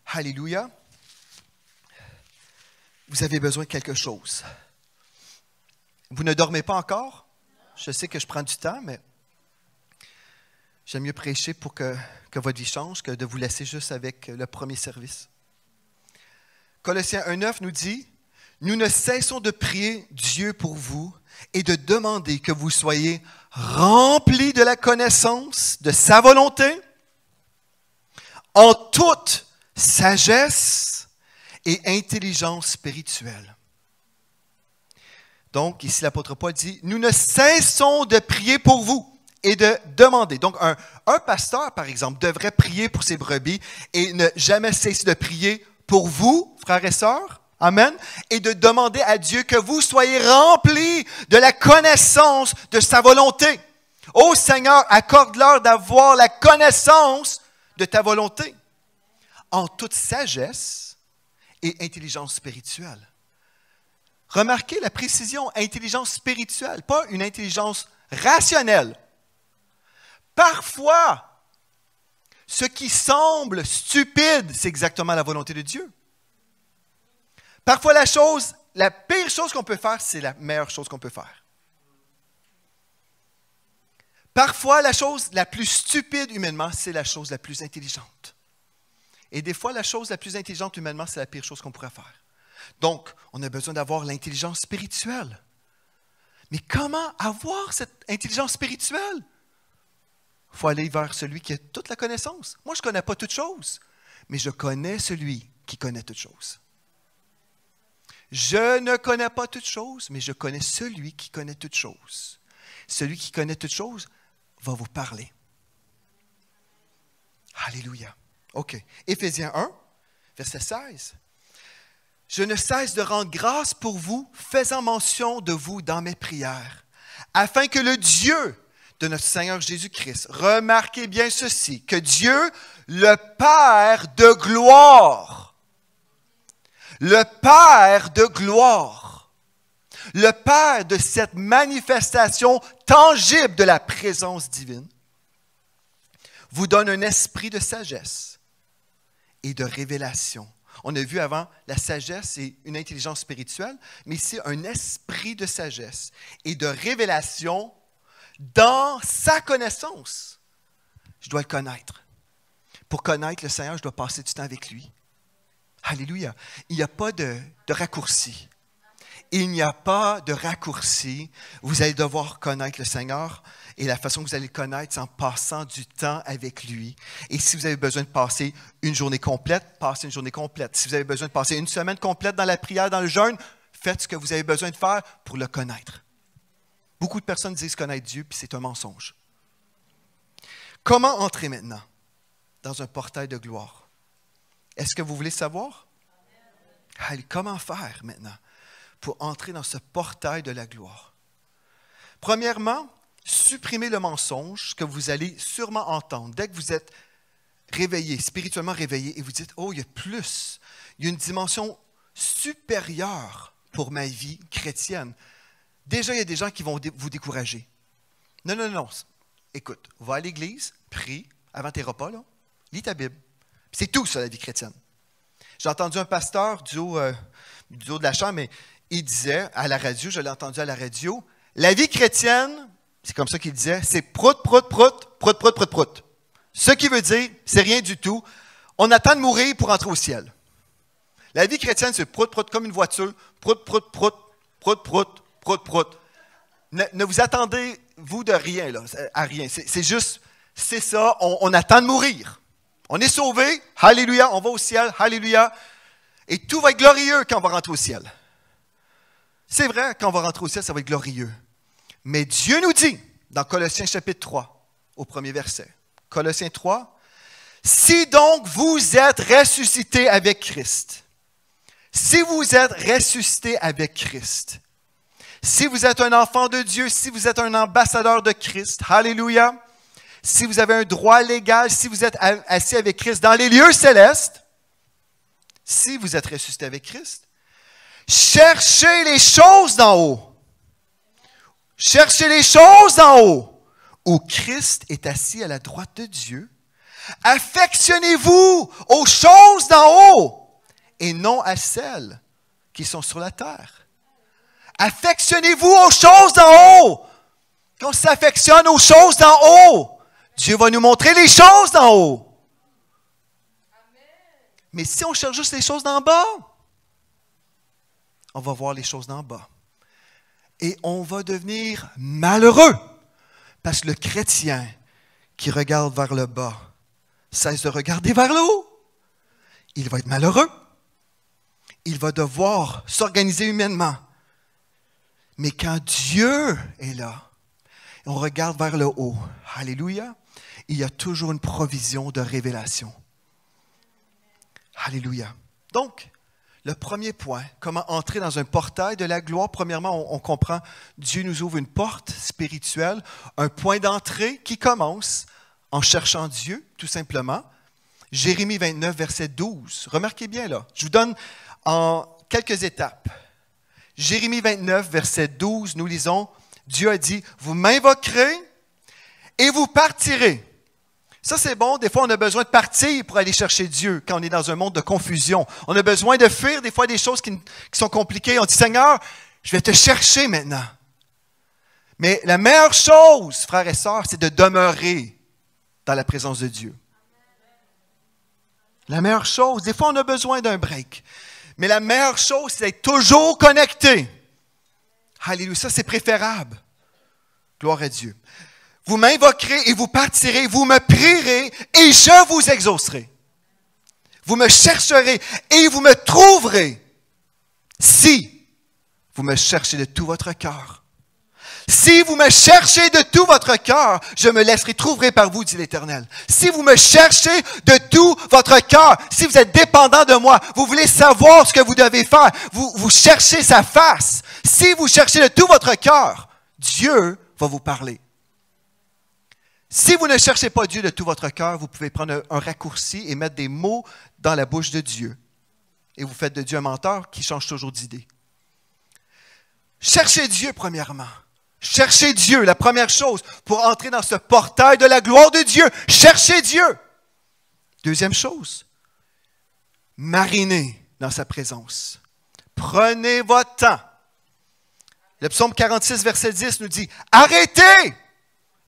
D: alléluia, vous avez besoin de quelque chose. Vous ne dormez pas encore? Je sais que je prends du temps, mais J'aime mieux prêcher pour que votre vie change que de vous laisser juste avec le premier service. Colossiens 1,9 nous dit « Nous ne cessons de prier Dieu pour vous et de demander que vous soyez remplis de la connaissance de sa volonté en toute sagesse et intelligence spirituelle. » Donc, ici, l'apôtre Paul dit « Nous ne cessons de prier pour vous. » Et de demander. Donc, un pasteur, par exemple, devrait prier pour ses brebis et ne jamais cesser de prier pour vous, frères et sœurs. Amen. Et de demander à Dieu que vous soyez remplis de la connaissance de sa volonté. Ô Seigneur, accorde-leur d'avoir la connaissance de ta volonté en toute sagesse et intelligence spirituelle. Remarquez la précision, intelligence spirituelle, pas une intelligence rationnelle. Parfois, ce qui semble stupide, c'est exactement la volonté de Dieu. Parfois, la pire chose qu'on peut faire, c'est la meilleure chose qu'on peut faire. Parfois, la chose la plus stupide humainement, c'est la chose la plus intelligente. Et des fois, la chose la plus intelligente humainement, c'est la pire chose qu'on pourrait faire. Donc, on a besoin d'avoir l'intelligence spirituelle. Mais comment avoir cette intelligence spirituelle? Il faut aller vers celui qui a toute la connaissance. Moi, je ne connais pas toutes choses, mais je connais celui qui connaît toutes choses. Je ne connais pas toutes choses, mais je connais celui qui connaît toutes choses. Celui qui connaît toutes choses va vous parler. Alléluia. OK. Éphésiens 1, verset 16. « Je ne cesse de rendre grâce pour vous, faisant mention de vous dans mes prières, afin que le Dieu de notre Seigneur Jésus-Christ. » Remarquez bien ceci, que Dieu, le Père de gloire, le Père de gloire, le Père de cette manifestation tangible de la présence divine, vous donne un esprit de sagesse et de révélation. On a vu avant la sagesse et une intelligence spirituelle, mais ici un esprit de sagesse et de révélation dans sa connaissance. Je dois le connaître. Pour connaître le Seigneur, je dois passer du temps avec lui. Alléluia. Il n'y a pas de raccourci. Il n'y a pas de raccourci. Vous allez devoir connaître le Seigneur et la façon que vous allez le connaître, c'est en passant du temps avec lui. Et si vous avez besoin de passer une journée complète, passez une journée complète. Si vous avez besoin de passer une semaine complète dans la prière, dans le jeûne, faites ce que vous avez besoin de faire pour le connaître. Beaucoup de personnes disent connaître Dieu, puis c'est un mensonge. Comment entrer maintenant dans un portail de gloire? Est-ce que vous voulez savoir? Allez, comment faire maintenant pour entrer dans ce portail de la gloire? Premièrement, supprimez le mensonge que vous allez sûrement entendre. Dès que vous êtes réveillé, spirituellement réveillé, et vous dites, oh, il y a plus, il y a une dimension supérieure pour ma vie chrétienne. Déjà, il y a des gens qui vont vous décourager. Non, non, non. Écoute, va à l'église, prie avant tes repas, là, lis ta Bible. C'est tout ça, la vie chrétienne. J'ai entendu un pasteur du haut de la chambre, mais il disait à la radio, je l'ai entendu à la radio, la vie chrétienne, c'est comme ça qu'il disait, c'est prout, prout, prout, prout, prout, prout, prout. Ce qui veut dire, c'est rien du tout. On attend de mourir pour entrer au ciel. La vie chrétienne, c'est prout, prout, comme une voiture, prout, prout, prout, prout, prout, prout, prout. Ne vous attendez, vous, de rien, là, à rien. C'est juste, c'est ça, on attend de mourir. On est sauvé, alléluia, on va au ciel, alléluia. Et tout va être glorieux quand on va rentrer au ciel. C'est vrai, quand on va rentrer au ciel, ça va être glorieux. Mais Dieu nous dit, dans Colossiens chapitre 3, au premier verset, Colossiens 3, « Si donc vous êtes ressuscités avec Christ, si vous êtes ressuscités avec Christ, si vous êtes un enfant de Dieu, si vous êtes un ambassadeur de Christ, alléluia, si vous avez un droit légal, si vous êtes assis avec Christ dans les lieux célestes, si vous êtes ressuscité avec Christ, cherchez les choses d'en haut. Cherchez les choses d'en haut, où Christ est assis à la droite de Dieu. Affectionnez-vous aux choses d'en haut et non à celles qui sont sur la terre. Affectionnez-vous aux choses d'en haut. Quand on s'affectionne aux choses d'en haut, Dieu va nous montrer les choses d'en haut. Mais si on cherche juste les choses d'en bas, on va voir les choses d'en bas. Et on va devenir malheureux. Parce que le chrétien qui regarde vers le bas cesse de regarder vers le haut. Il va être malheureux. Il va devoir s'organiser humainement. Mais quand Dieu est là, on regarde vers le haut. Alléluia. Il y a toujours une provision de révélation. Alléluia. Donc, le premier point, comment entrer dans un portail de la gloire. Premièrement, on comprend, Dieu nous ouvre une porte spirituelle, un point d'entrée qui commence en cherchant Dieu, tout simplement. Jérémie 29, verset 12. Remarquez bien là, je vous donne en quelques étapes. Jérémie 29, verset 12, nous lisons, Dieu a dit, « Vous m'invoquerez et vous partirez. » Ça, c'est bon. Des fois, on a besoin de partir pour aller chercher Dieu quand on est dans un monde de confusion. On a besoin de fuir des fois des choses qui sont compliquées. On dit, « Seigneur, je vais te chercher maintenant. » Mais la meilleure chose, frères et sœurs, c'est de demeurer dans la présence de Dieu. La meilleure chose, des fois, on a besoin d'un break. Mais la meilleure chose, c'est d'être toujours connecté. Alléluia, ça, c'est préférable. Gloire à Dieu. Vous m'invoquerez et vous partirez, vous me prierez et je vous exaucerai. Vous me chercherez et vous me trouverez si vous me cherchez de tout votre cœur. Si vous me cherchez de tout votre cœur, je me laisserai trouver par vous, dit l'Éternel. Si vous me cherchez de tout votre cœur, si vous êtes dépendant de moi, vous voulez savoir ce que vous devez faire, vous cherchez sa face. Si vous cherchez de tout votre cœur, Dieu va vous parler. Si vous ne cherchez pas Dieu de tout votre cœur, vous pouvez prendre un raccourci et mettre des mots dans la bouche de Dieu. Et vous faites de Dieu un menteur qui change toujours d'idée. Cherchez Dieu premièrement. Cherchez Dieu, la première chose, pour entrer dans ce portail de la gloire de Dieu. Cherchez Dieu. Deuxième chose, marinez dans sa présence. Prenez votre temps. Le psaume 46, verset 10 nous dit, « Arrêtez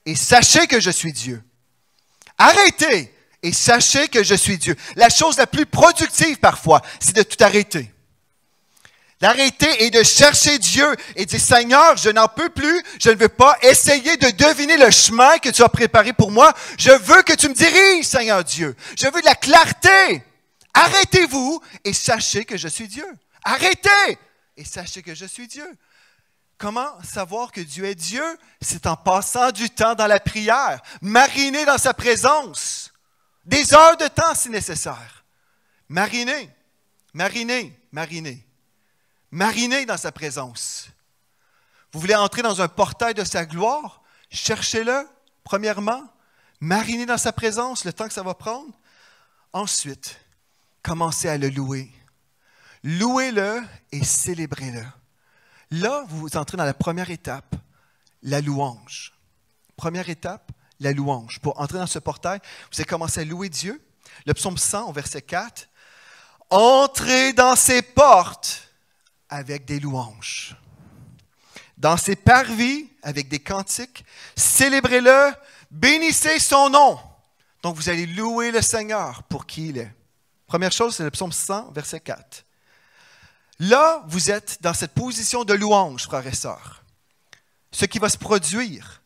D: et sachez que je suis Dieu. » Arrêtez et sachez que je suis Dieu. La chose la plus productive parfois, c'est de tout arrêter. D'arrêter et de chercher Dieu et de dire, « Seigneur, je n'en peux plus, je ne veux pas essayer de deviner le chemin que tu as préparé pour moi. Je veux que tu me diriges, Seigneur Dieu. Je veux de la clarté. Arrêtez-vous et sachez que je suis Dieu. Arrêtez et sachez que je suis Dieu. » Comment savoir que Dieu est Dieu? C'est en passant du temps dans la prière, mariner dans sa présence, des heures de temps si nécessaire. Mariner, mariner, mariner. Mariner dans sa présence. Vous voulez entrer dans un portail de sa gloire? Cherchez-le, premièrement. Marinez dans sa présence, le temps que ça va prendre. Ensuite, commencez à le louer. Louez-le et célébrez-le. Là, vous entrez dans la première étape, la louange. Première étape, la louange. Pour entrer dans ce portail, vous allez commencer à louer Dieu. Le psaume 100, au verset 4. « Entrez dans ses portes avec des louanges. Dans ses parvis, avec des cantiques. Célébrez-le, bénissez son nom. » Donc, vous allez louer le Seigneur pour qui il est. Première chose, c'est le psaume 100, verset 4. Là, vous êtes dans cette position de louange, frères et sœurs. Ce qui va se produire,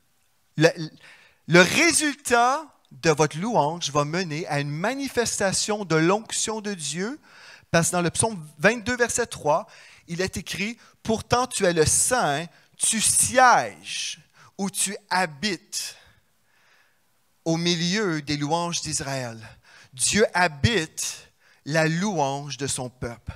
D: le résultat de votre louange va mener à une manifestation de l'onction de Dieu, parce que dans le psaume 22, verset 3, il est écrit « Pourtant tu es le Saint, tu sièges ou tu habites au milieu des louanges d'Israël. » Dieu habite la louange de son peuple.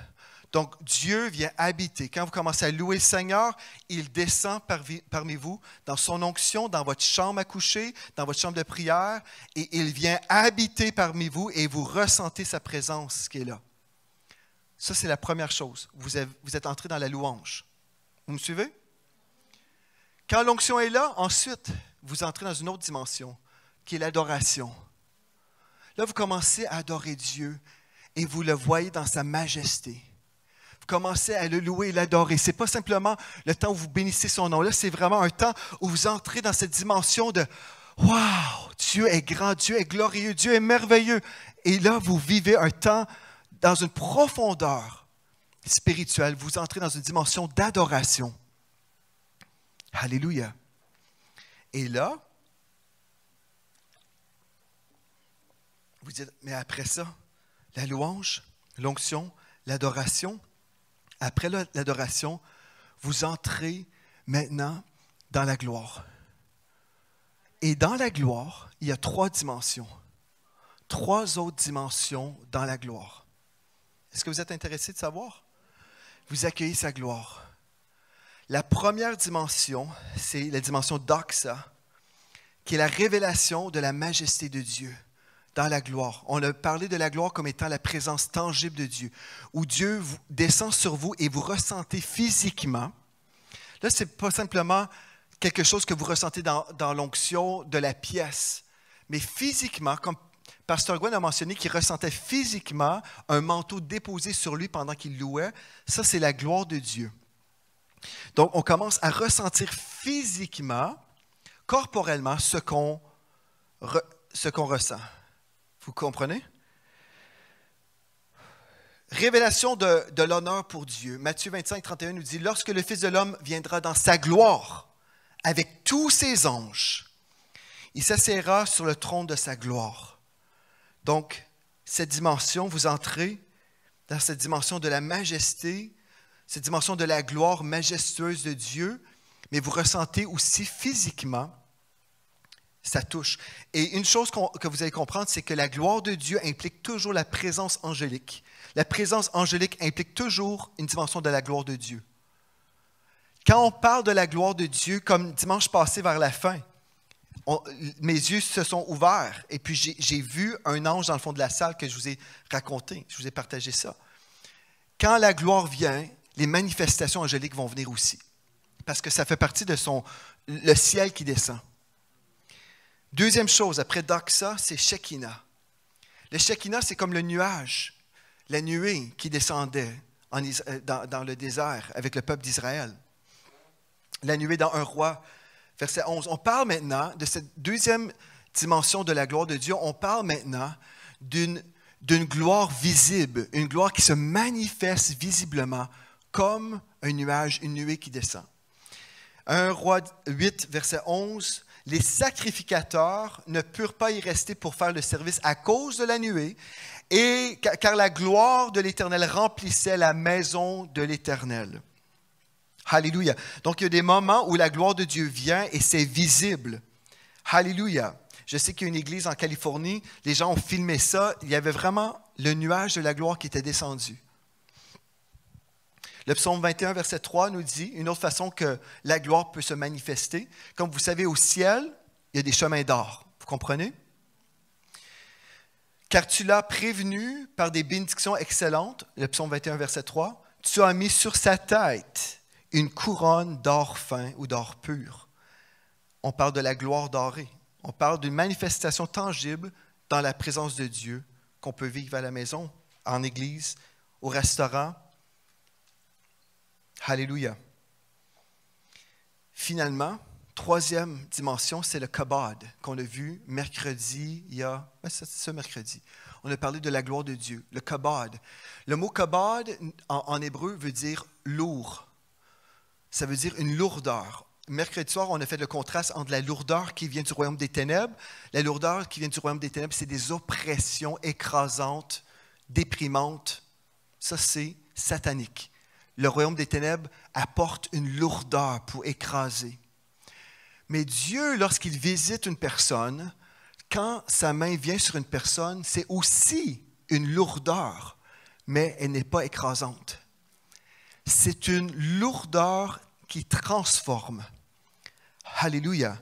D: Donc, Dieu vient habiter. Quand vous commencez à louer le Seigneur, il descend parmi vous, dans son onction, dans votre chambre à coucher, dans votre chambre de prière, et il vient habiter parmi vous et vous ressentez sa présence qui est là. Ça, c'est la première chose. Vous êtes entré dans la louange. Vous me suivez? Quand l'onction est là, ensuite, vous entrez dans une autre dimension, qui est l'adoration. Là, vous commencez à adorer Dieu et vous le voyez dans sa majesté. Vous commencez à le louer et l'adorer. Ce n'est pas simplement le temps où vous bénissez son nom. Là, c'est vraiment un temps où vous entrez dans cette dimension de « Wow, Dieu est grand, Dieu est glorieux, Dieu est merveilleux. Et là, vous vivez un temps dans une profondeur spirituelle. Vous entrez dans une dimension d'adoration. Alléluia. Et là, vous dites, mais après ça, la louange, l'onction, l'adoration, après l'adoration, vous entrez maintenant dans la gloire. Et dans la gloire, il y a 3 dimensions. 3 autres dimensions dans la gloire. Est-ce que vous êtes intéressé de savoir? Vous accueillez sa gloire. La première dimension, c'est la dimension doxa, qui est la révélation de la majesté de Dieu dans la gloire. On a parlé de la gloire comme étant la présence tangible de Dieu, où Dieu descend sur vous et vous ressentez physiquement. Là, ce n'est pas simplement quelque chose que vous ressentez dans l'onction de la pièce, mais physiquement, comme Pasteur Gwen a mentionné qu'il ressentait physiquement un manteau déposé sur lui pendant qu'il louait, ça c'est la gloire de Dieu. Donc, on commence à ressentir physiquement, corporellement, ce qu'on ressent. Vous comprenez? Révélation de l'honneur pour Dieu. Matthieu 25, 31 nous dit « Lorsque le Fils de l'homme viendra dans sa gloire, avec tous ses anges, il s'assiera sur le trône de sa gloire. » Donc, cette dimension, vous entrez dans cette dimension de la majesté, cette dimension de la gloire majestueuse de Dieu, mais vous ressentez aussi physiquement, ça touche. Et une chose que vous allez comprendre, c'est que la gloire de Dieu implique toujours la présence angélique. La présence angélique implique toujours une dimension de la gloire de Dieu. Quand on parle de la gloire de Dieu, comme dimanche passé vers la fin, mes yeux se sont ouverts et puis j'ai vu un ange dans le fond de la salle que je vous ai raconté, je vous ai partagé ça. Quand la gloire vient, les manifestations angéliques vont venir aussi, parce que ça fait partie de le ciel qui descend. Deuxième chose, après Doxa, c'est Shekinah. Le Shekinah, c'est comme le nuage, la nuée qui descendait dans le désert avec le peuple d'Israël. La nuée dans 1 Roi, verset 11. On parle maintenant de cette deuxième dimension de la gloire de Dieu. On parle maintenant d'une gloire visible, une gloire qui se manifeste visiblement comme un nuage, une nuée qui descend. 1 Roi 8, verset 11. Les sacrificateurs ne purent pas y rester pour faire le service à cause de la nuée, car la gloire de l'Éternel remplissait la maison de l'Éternel. Alléluia. Donc, il y a des moments où la gloire de Dieu vient et c'est visible. Alléluia. Je sais qu'il y a une église en Californie, les gens ont filmé ça. Il y avait vraiment le nuage de la gloire qui était descendu. Le psaume 21, verset 3 nous dit une autre façon que la gloire peut se manifester. Comme vous savez, au ciel, il y a des chemins d'or. Vous comprenez? Car tu l'as prévenu par des bénédictions excellentes, le psaume 21, verset 3, tu as mis sur sa tête une couronne d'or fin ou d'or pur. On parle de la gloire dorée. On parle d'une manifestation tangible dans la présence de Dieu qu'on peut vivre à la maison, en église, au restaurant. Alléluia. Finalement, troisième dimension, c'est le kabod qu'on a vu mercredi, c'est ce mercredi. On a parlé de la gloire de Dieu, le kabod. Le mot kabod en hébreu veut dire lourd. Ça veut dire une lourdeur. Mercredi soir, on a fait le contraste entre la lourdeur qui vient du royaume des ténèbres. La lourdeur qui vient du royaume des ténèbres, c'est des oppressions écrasantes, déprimantes. Ça, c'est satanique. Le royaume des ténèbres apporte une lourdeur pour écraser. Mais Dieu, lorsqu'il visite une personne, quand sa main vient sur une personne, c'est aussi une lourdeur, mais elle n'est pas écrasante. C'est une lourdeur qui transforme. Alléluia.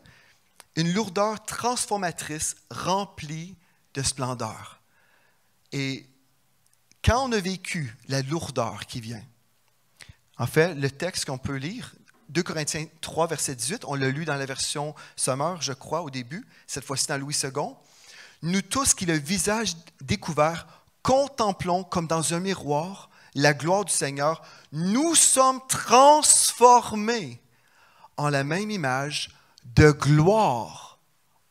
D: Une lourdeur transformatrice remplie de splendeur. Et quand on a vécu la lourdeur qui vient, en fait, le texte qu'on peut lire, 2 Corinthiens 3, verset 18, on l'a lu dans la version Sommer, je crois, au début, cette fois-ci dans Louis II. Nous tous qui le visage découvert, contemplons comme dans un miroir la gloire du Seigneur, nous sommes transformés en la même image de gloire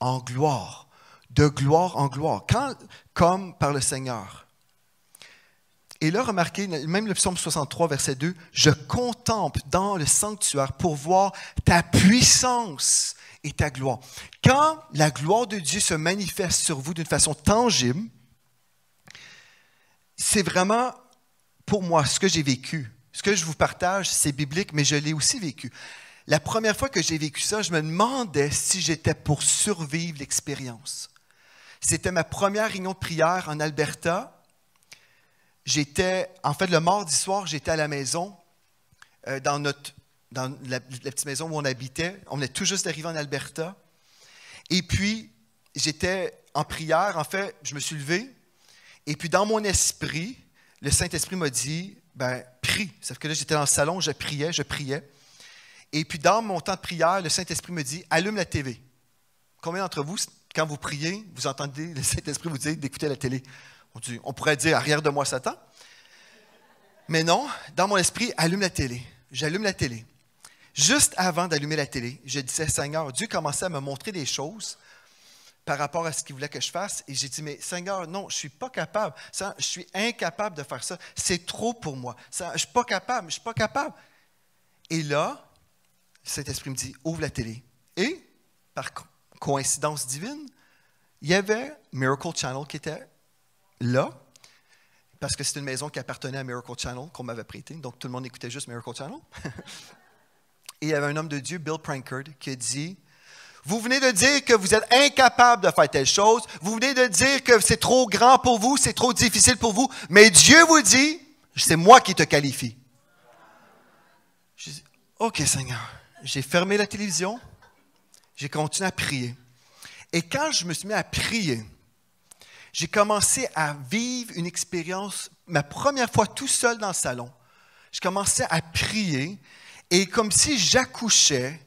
D: en gloire, de gloire en gloire, comme par le Seigneur. Et là, remarquez, même le psaume 63, verset 2, « Je contemple dans le sanctuaire pour voir ta puissance et ta gloire. » Quand la gloire de Dieu se manifeste sur vous d'une façon tangible, c'est vraiment, pour moi, ce que j'ai vécu. Ce que je vous partage, c'est biblique, mais je l'ai aussi vécu. La première fois que j'ai vécu ça, je me demandais si j'étais pour survivre l'expérience. C'était ma première réunion de prière en Alberta. Le mardi soir, j'étais à la maison, dans la petite maison où on habitait. On venait tout juste d'arriver en Alberta. Et puis, j'étais en prière. En fait, je me suis levé. Et puis, dans mon esprit, le Saint-Esprit m'a dit, prie. Sauf que là, j'étais dans le salon, je priais. Et puis, dans mon temps de prière, le Saint-Esprit me dit, allume la TV. Combien d'entre vous, quand vous priez, vous entendez le Saint-Esprit vous dire d'écouter la télé? On pourrait dire, arrière de moi, Satan. Mais non, dans mon esprit, allume la télé. J'allume la télé. Juste avant d'allumer la télé, je disais, Seigneur, Dieu commençait à me montrer des choses par rapport à ce qu'il voulait que je fasse. Et j'ai dit, mais Seigneur, non, je ne suis pas capable. Je suis incapable de faire ça. C'est trop pour moi. Je ne suis pas capable. Et là, le Saint-Esprit me dit, ouvre la télé. Et, par coïncidence divine, il y avait Miracle Channel qui était là, parce que c'est une maison qui appartenait à Miracle Channel, qu'on m'avait prêté. Donc, tout le monde écoutait juste Miracle Channel. Et il y avait un homme de Dieu, Bill Prankard, qui a dit, vous venez de dire que vous êtes incapable de faire telle chose. Vous venez de dire que c'est trop grand pour vous, c'est trop difficile pour vous. Mais Dieu vous dit, c'est moi qui te qualifie. J'ai dit, OK, Seigneur. J'ai fermé la télévision. J'ai continué à prier. Et quand je me suis mis à prier, j'ai commencé à vivre une expérience, ma première fois tout seul dans le salon. Je commençais à prier et comme si j'accouchais.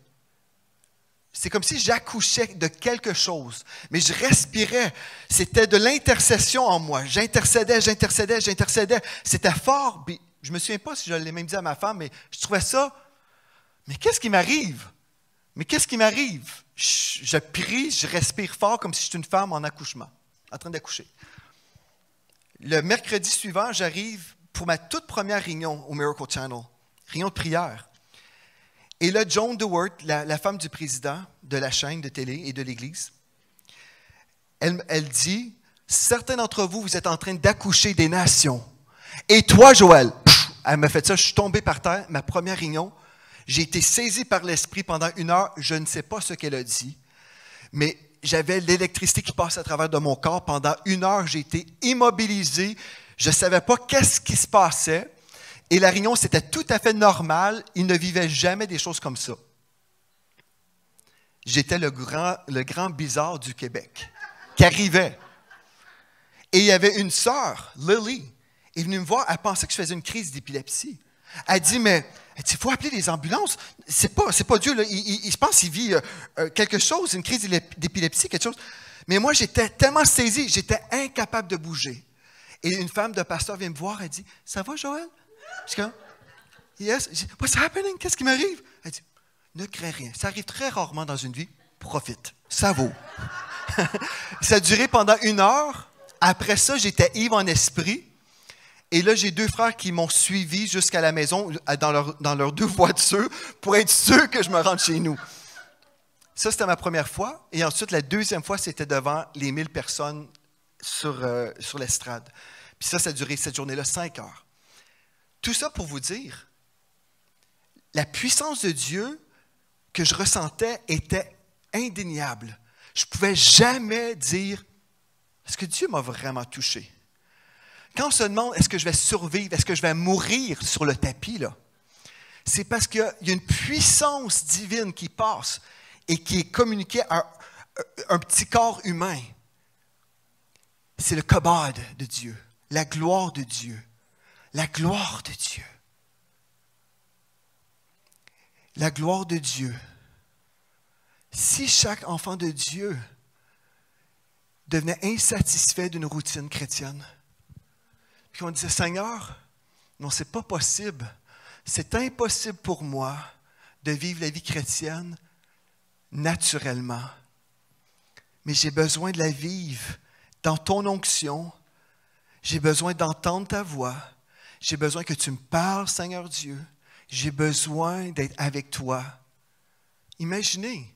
D: C'est comme si j'accouchais de quelque chose, mais je respirais. C'était de l'intercession en moi. J'intercédais. C'était fort. Puis, je ne me souviens pas si je l'ai même dit à ma femme, mais je trouvais ça. Mais qu'est-ce qui m'arrive? Je prie, je respire fort comme si j'étais une femme en accouchement, en train d'accoucher. Le mercredi suivant, j'arrive pour ma toute première réunion au Miracle Channel, réunion de prière. Et là, Joan DeWert, la femme du président de la chaîne de télé et de l'Église, elle dit, certains d'entre vous, vous êtes en train d'accoucher des nations. Et toi, Joël, elle m'a fait ça, je suis tombé par terre, ma première réunion, j'ai été saisi par l'Esprit pendant 1 heure, je ne sais pas ce qu'elle a dit, mais j'avais l'électricité qui passe à travers de mon corps. Pendant 1 heure, j'ai été immobilisé, je ne savais pas qu'est-ce qui se passait. Et la réunion, c'était tout à fait normal. Ils ne vivaient jamais des choses comme ça. J'étais le grand bizarre du Québec qui arrivait. Et il y avait une sœur, Lily, elle est venue me voir, elle pensait que je faisais une crise d'épilepsie. Elle dit, mais il faut appeler les ambulances. C'est pas Dieu, là. Je pense qu'il vit quelque chose, une crise d'épilepsie, quelque chose. Mais moi, j'étais tellement saisi, j'étais incapable de bouger. Et une femme de pasteur vient me voir, elle dit, ça va, Joël? Je suis comme, yes. Je dis, what's happening? Qu'est-ce qui m'arrive? Elle dit, ne crains rien. Ça arrive très rarement dans une vie. Profite. Ça vaut. Ça a duré pendant 1 heure. Après ça, j'étais ivre en esprit. Et là, j'ai 2 frères qui m'ont suivi jusqu'à la maison dans leurs 2 voitures pour être sûr que je me rende chez nous. Ça, c'était ma première fois. Et ensuite, la deuxième fois, c'était devant les 1000 personnes sur l'estrade. Puis ça a duré cette journée-là 5 heures. Tout ça pour vous dire, la puissance de Dieu que je ressentais était indéniable. Je ne pouvais jamais dire, est-ce que Dieu m'a vraiment touché? Quand on se demande, est-ce que je vais survivre, est-ce que je vais mourir sur le tapis, là, c'est parce qu'il y a une puissance divine qui passe et qui est communiquée à un petit corps humain. C'est le kabod de Dieu, la gloire de Dieu. La gloire de Dieu. La gloire de Dieu. Si chaque enfant de Dieu devenait insatisfait d'une routine chrétienne, puis on disait, Seigneur, non, c'est pas possible. C'est impossible pour moi de vivre la vie chrétienne naturellement. mais j'ai besoin de la vivre dans ton onction. J'ai besoin d'entendre ta voix. J'ai besoin que tu me parles, Seigneur Dieu. J'ai besoin d'être avec toi. Imaginez,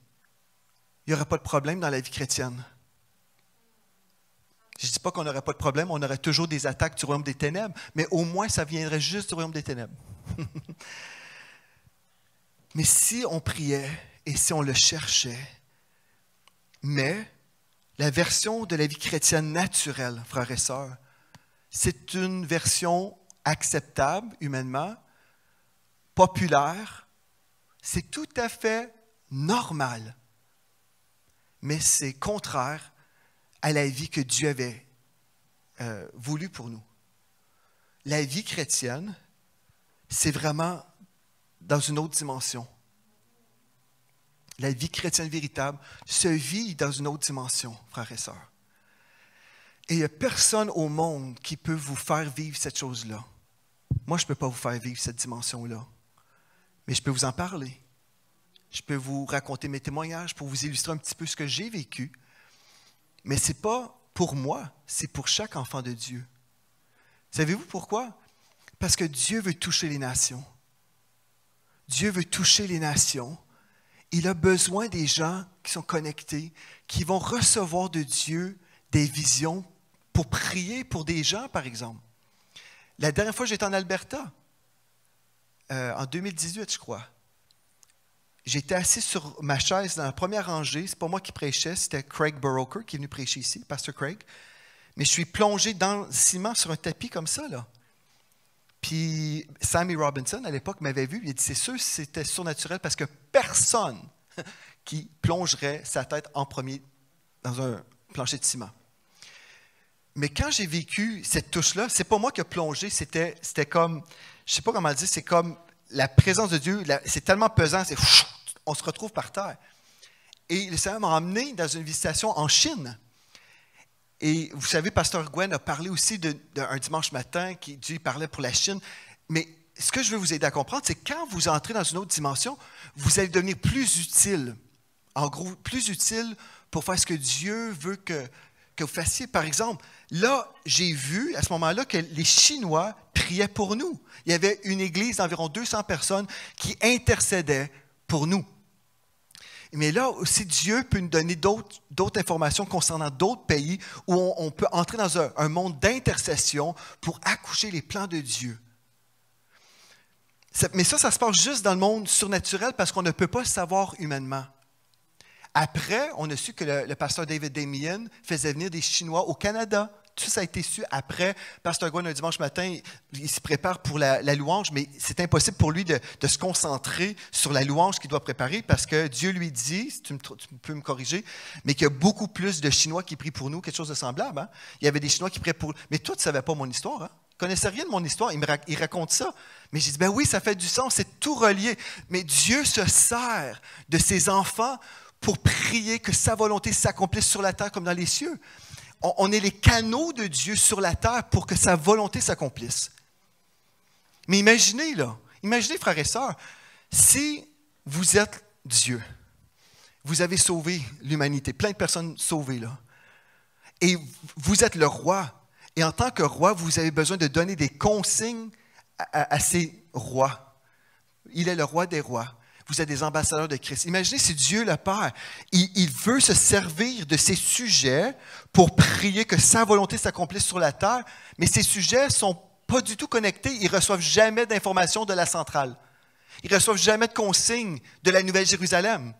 D: il n'y aurait pas de problème dans la vie chrétienne. Je ne dis pas qu'on n'aurait pas de problème, on aurait toujours des attaques du royaume des ténèbres, mais au moins ça viendrait juste du royaume des ténèbres. Mais si on priait et si on le cherchait, mais la version de la vie chrétienne naturelle, frères et sœurs, c'est une version acceptable humainement, populaire, c'est tout à fait normal, mais c'est contraire à la vie que Dieu avait voulu pour nous. La vie chrétienne, c'est vraiment dans une autre dimension. La vie chrétienne véritable se vit dans une autre dimension, frères et sœurs. Et il n'y a personne au monde qui peut vous faire vivre cette chose-là. Moi, je ne peux pas vous faire vivre cette dimension-là. Mais je peux vous en parler. Je peux vous raconter mes témoignages pour vous illustrer un petit peu ce que j'ai vécu. Mais ce n'est pas pour moi, c'est pour chaque enfant de Dieu. Savez-vous pourquoi? Parce que Dieu veut toucher les nations. Dieu veut toucher les nations. Il a besoin des gens qui sont connectés, qui vont recevoir de Dieu des visions pour prier pour des gens, par exemple. La dernière fois, j'étais en Alberta, en 2018, je crois. J'étais assis sur ma chaise dans la première rangée. C'est pas moi qui prêchais, c'était Craig Buroker qui est venu prêcher ici, Pasteur Craig. Mais je suis plongé dans le ciment sur un tapis comme ça, là. Puis Sammy Robinson, à l'époque, m'avait vu. Il a dit, c'est sûr que c'était surnaturel parce que personne qui plongerait sa tête en premier dans un plancher de ciment. Mais quand j'ai vécu cette touche-là, c'est pas moi qui ai plongé, c'était comme, je sais pas comment dire, c'est comme la présence de Dieu, c'est tellement pesant, on se retrouve par terre. Et le Seigneur m'a emmené dans une visitation en Chine. Et vous savez, Pasteur Gwen a parlé aussi d'un dimanche matin, Dieu parlait pour la Chine. Mais ce que je veux vous aider à comprendre, c'est que quand vous entrez dans une autre dimension, vous allez devenir plus utile. En gros, plus utile pour faire ce que Dieu veut que vous fassiez. Par exemple, là, j'ai vu à ce moment-là que les Chinois priaient pour nous. Il y avait une église d'environ 200 personnes qui intercédaient pour nous. Mais là aussi, Dieu peut nous donner d'autres informations concernant d'autres pays où on peut entrer dans un monde d'intercession pour accoucher les plans de Dieu. Mais ça se passe juste dans le monde surnaturel parce qu'on ne peut pas le savoir humainement. Après, on a su que le pasteur David Damien faisait venir des Chinois au Canada. Tout ça a été su après. Pasteur Gwen, un dimanche matin, il se prépare pour la louange, mais c'est impossible pour lui de se concentrer sur la louange qu'il doit préparer parce que Dieu lui dit, tu peux me corriger, mais qu'il y a beaucoup plus de Chinois qui prient pour nous, quelque chose de semblable. Hein? Il y avait des Chinois qui priaient pour... Mais toi, tu ne savais pas mon histoire. Hein? Tu ne connaissais rien de mon histoire. Il raconte ça. Mais j'ai dit, ben oui, ça fait du sens, c'est tout relié. Mais Dieu se sert de ses enfants pour prier que sa volonté s'accomplisse sur la terre comme dans les cieux. On est les canaux de Dieu sur la terre pour que sa volonté s'accomplisse. Mais imaginez, frères et sœurs, si vous êtes Dieu, vous avez sauvé l'humanité, plein de personnes sauvées, là, et vous êtes le roi, et en tant que roi, vous avez besoin de donner des consignes à ces rois. Il est le roi des rois. Vous êtes des ambassadeurs de Christ. Imaginez si Dieu le Père, il veut se servir de ces sujets pour prier que sa volonté s'accomplisse sur la terre, mais ces sujets ne sont pas du tout connectés. Ils ne reçoivent jamais d'informations de la centrale. Ils ne reçoivent jamais de consignes de la Nouvelle-Jérusalem.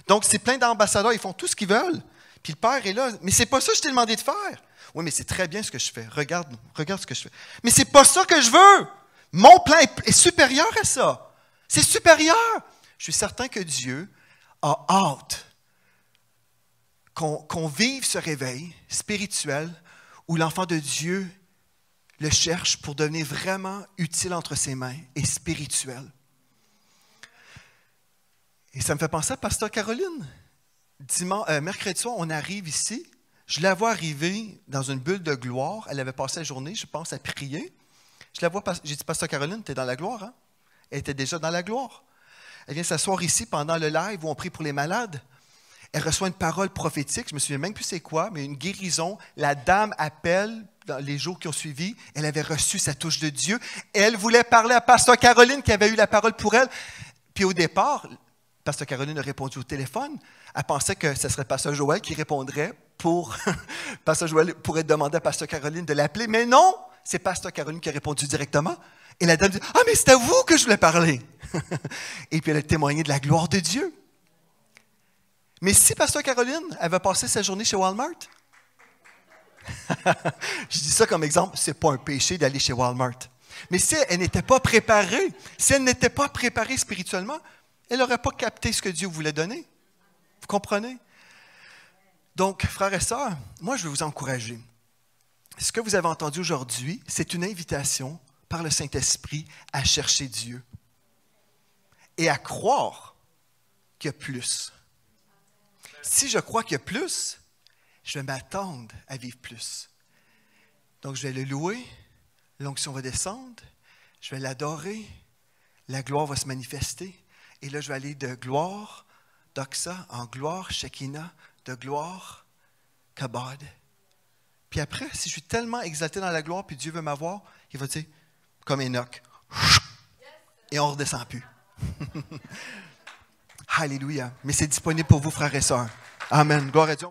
D: Donc, c'est plein d'ambassadeurs, ils font tout ce qu'ils veulent. Puis le Père est là. Mais c'est pas ça que je t'ai demandé de faire. Oui, mais c'est très bien ce que je fais. Regarde ce que je fais. Mais c'est pas ça que je veux. Mon plan est supérieur à ça. C'est supérieur. Je suis certain que Dieu a hâte qu'on vive ce réveil spirituel où l'enfant de Dieu le cherche pour devenir vraiment utile entre ses mains et spirituel. Et ça me fait penser à Pasteur Caroline. Mercredi soir, on arrive ici. Je la vois arriver dans une bulle de gloire. Elle avait passé la journée, je pense, à prier. Je la vois, j'ai dit, Pasteur Caroline, tu es dans la gloire, hein? Elle était déjà dans la gloire. Elle vient s'asseoir ici pendant le live où on prie pour les malades. Elle reçoit une parole prophétique, je me souviens même plus c'est quoi, mais une guérison. La dame appelle dans les jours qui ont suivi. Elle avait reçu sa touche de Dieu. Elle voulait parler à Pasteur Caroline qui avait eu la parole pour elle. Puis au départ, Pasteur Caroline a répondu au téléphone. Elle pensait que ce serait Pasteur Joël qui répondrait pour... Pasteur Joël pourrait demander à Pasteur Caroline de l'appeler. Mais non, c'est Pasteur Caroline qui a répondu directement. Et la dame dit, « Ah, mais c'est à vous que je voulais parler! » Et puis elle a témoigné de la gloire de Dieu. Mais si Pasteur Caroline avait passé sa journée chez Walmart, je dis ça comme exemple, ce n'est pas un péché d'aller chez Walmart. Mais si elle n'était pas préparée, si elle n'était pas préparée spirituellement, elle n'aurait pas capté ce que Dieu voulait donner. Vous comprenez? Donc, frères et sœurs, moi je veux vous encourager. Ce que vous avez entendu aujourd'hui, c'est une invitation par le Saint-Esprit à chercher Dieu et à croire qu'il y a plus. Si je crois qu'il y a plus, je vais m'attendre à vivre plus. Donc, je vais le louer, l'onction va descendre, je vais l'adorer, la gloire va se manifester, et là, je vais aller de gloire, doxa, en gloire, Shekinah, de gloire, kabod. Puis après, si je suis tellement exalté dans la gloire, puis Dieu veut m'avoir, il va dire, comme Enoch, et on ne redescend plus. Alléluia. Mais c'est disponible pour vous, frères et sœurs. Amen. Gloire à Dieu.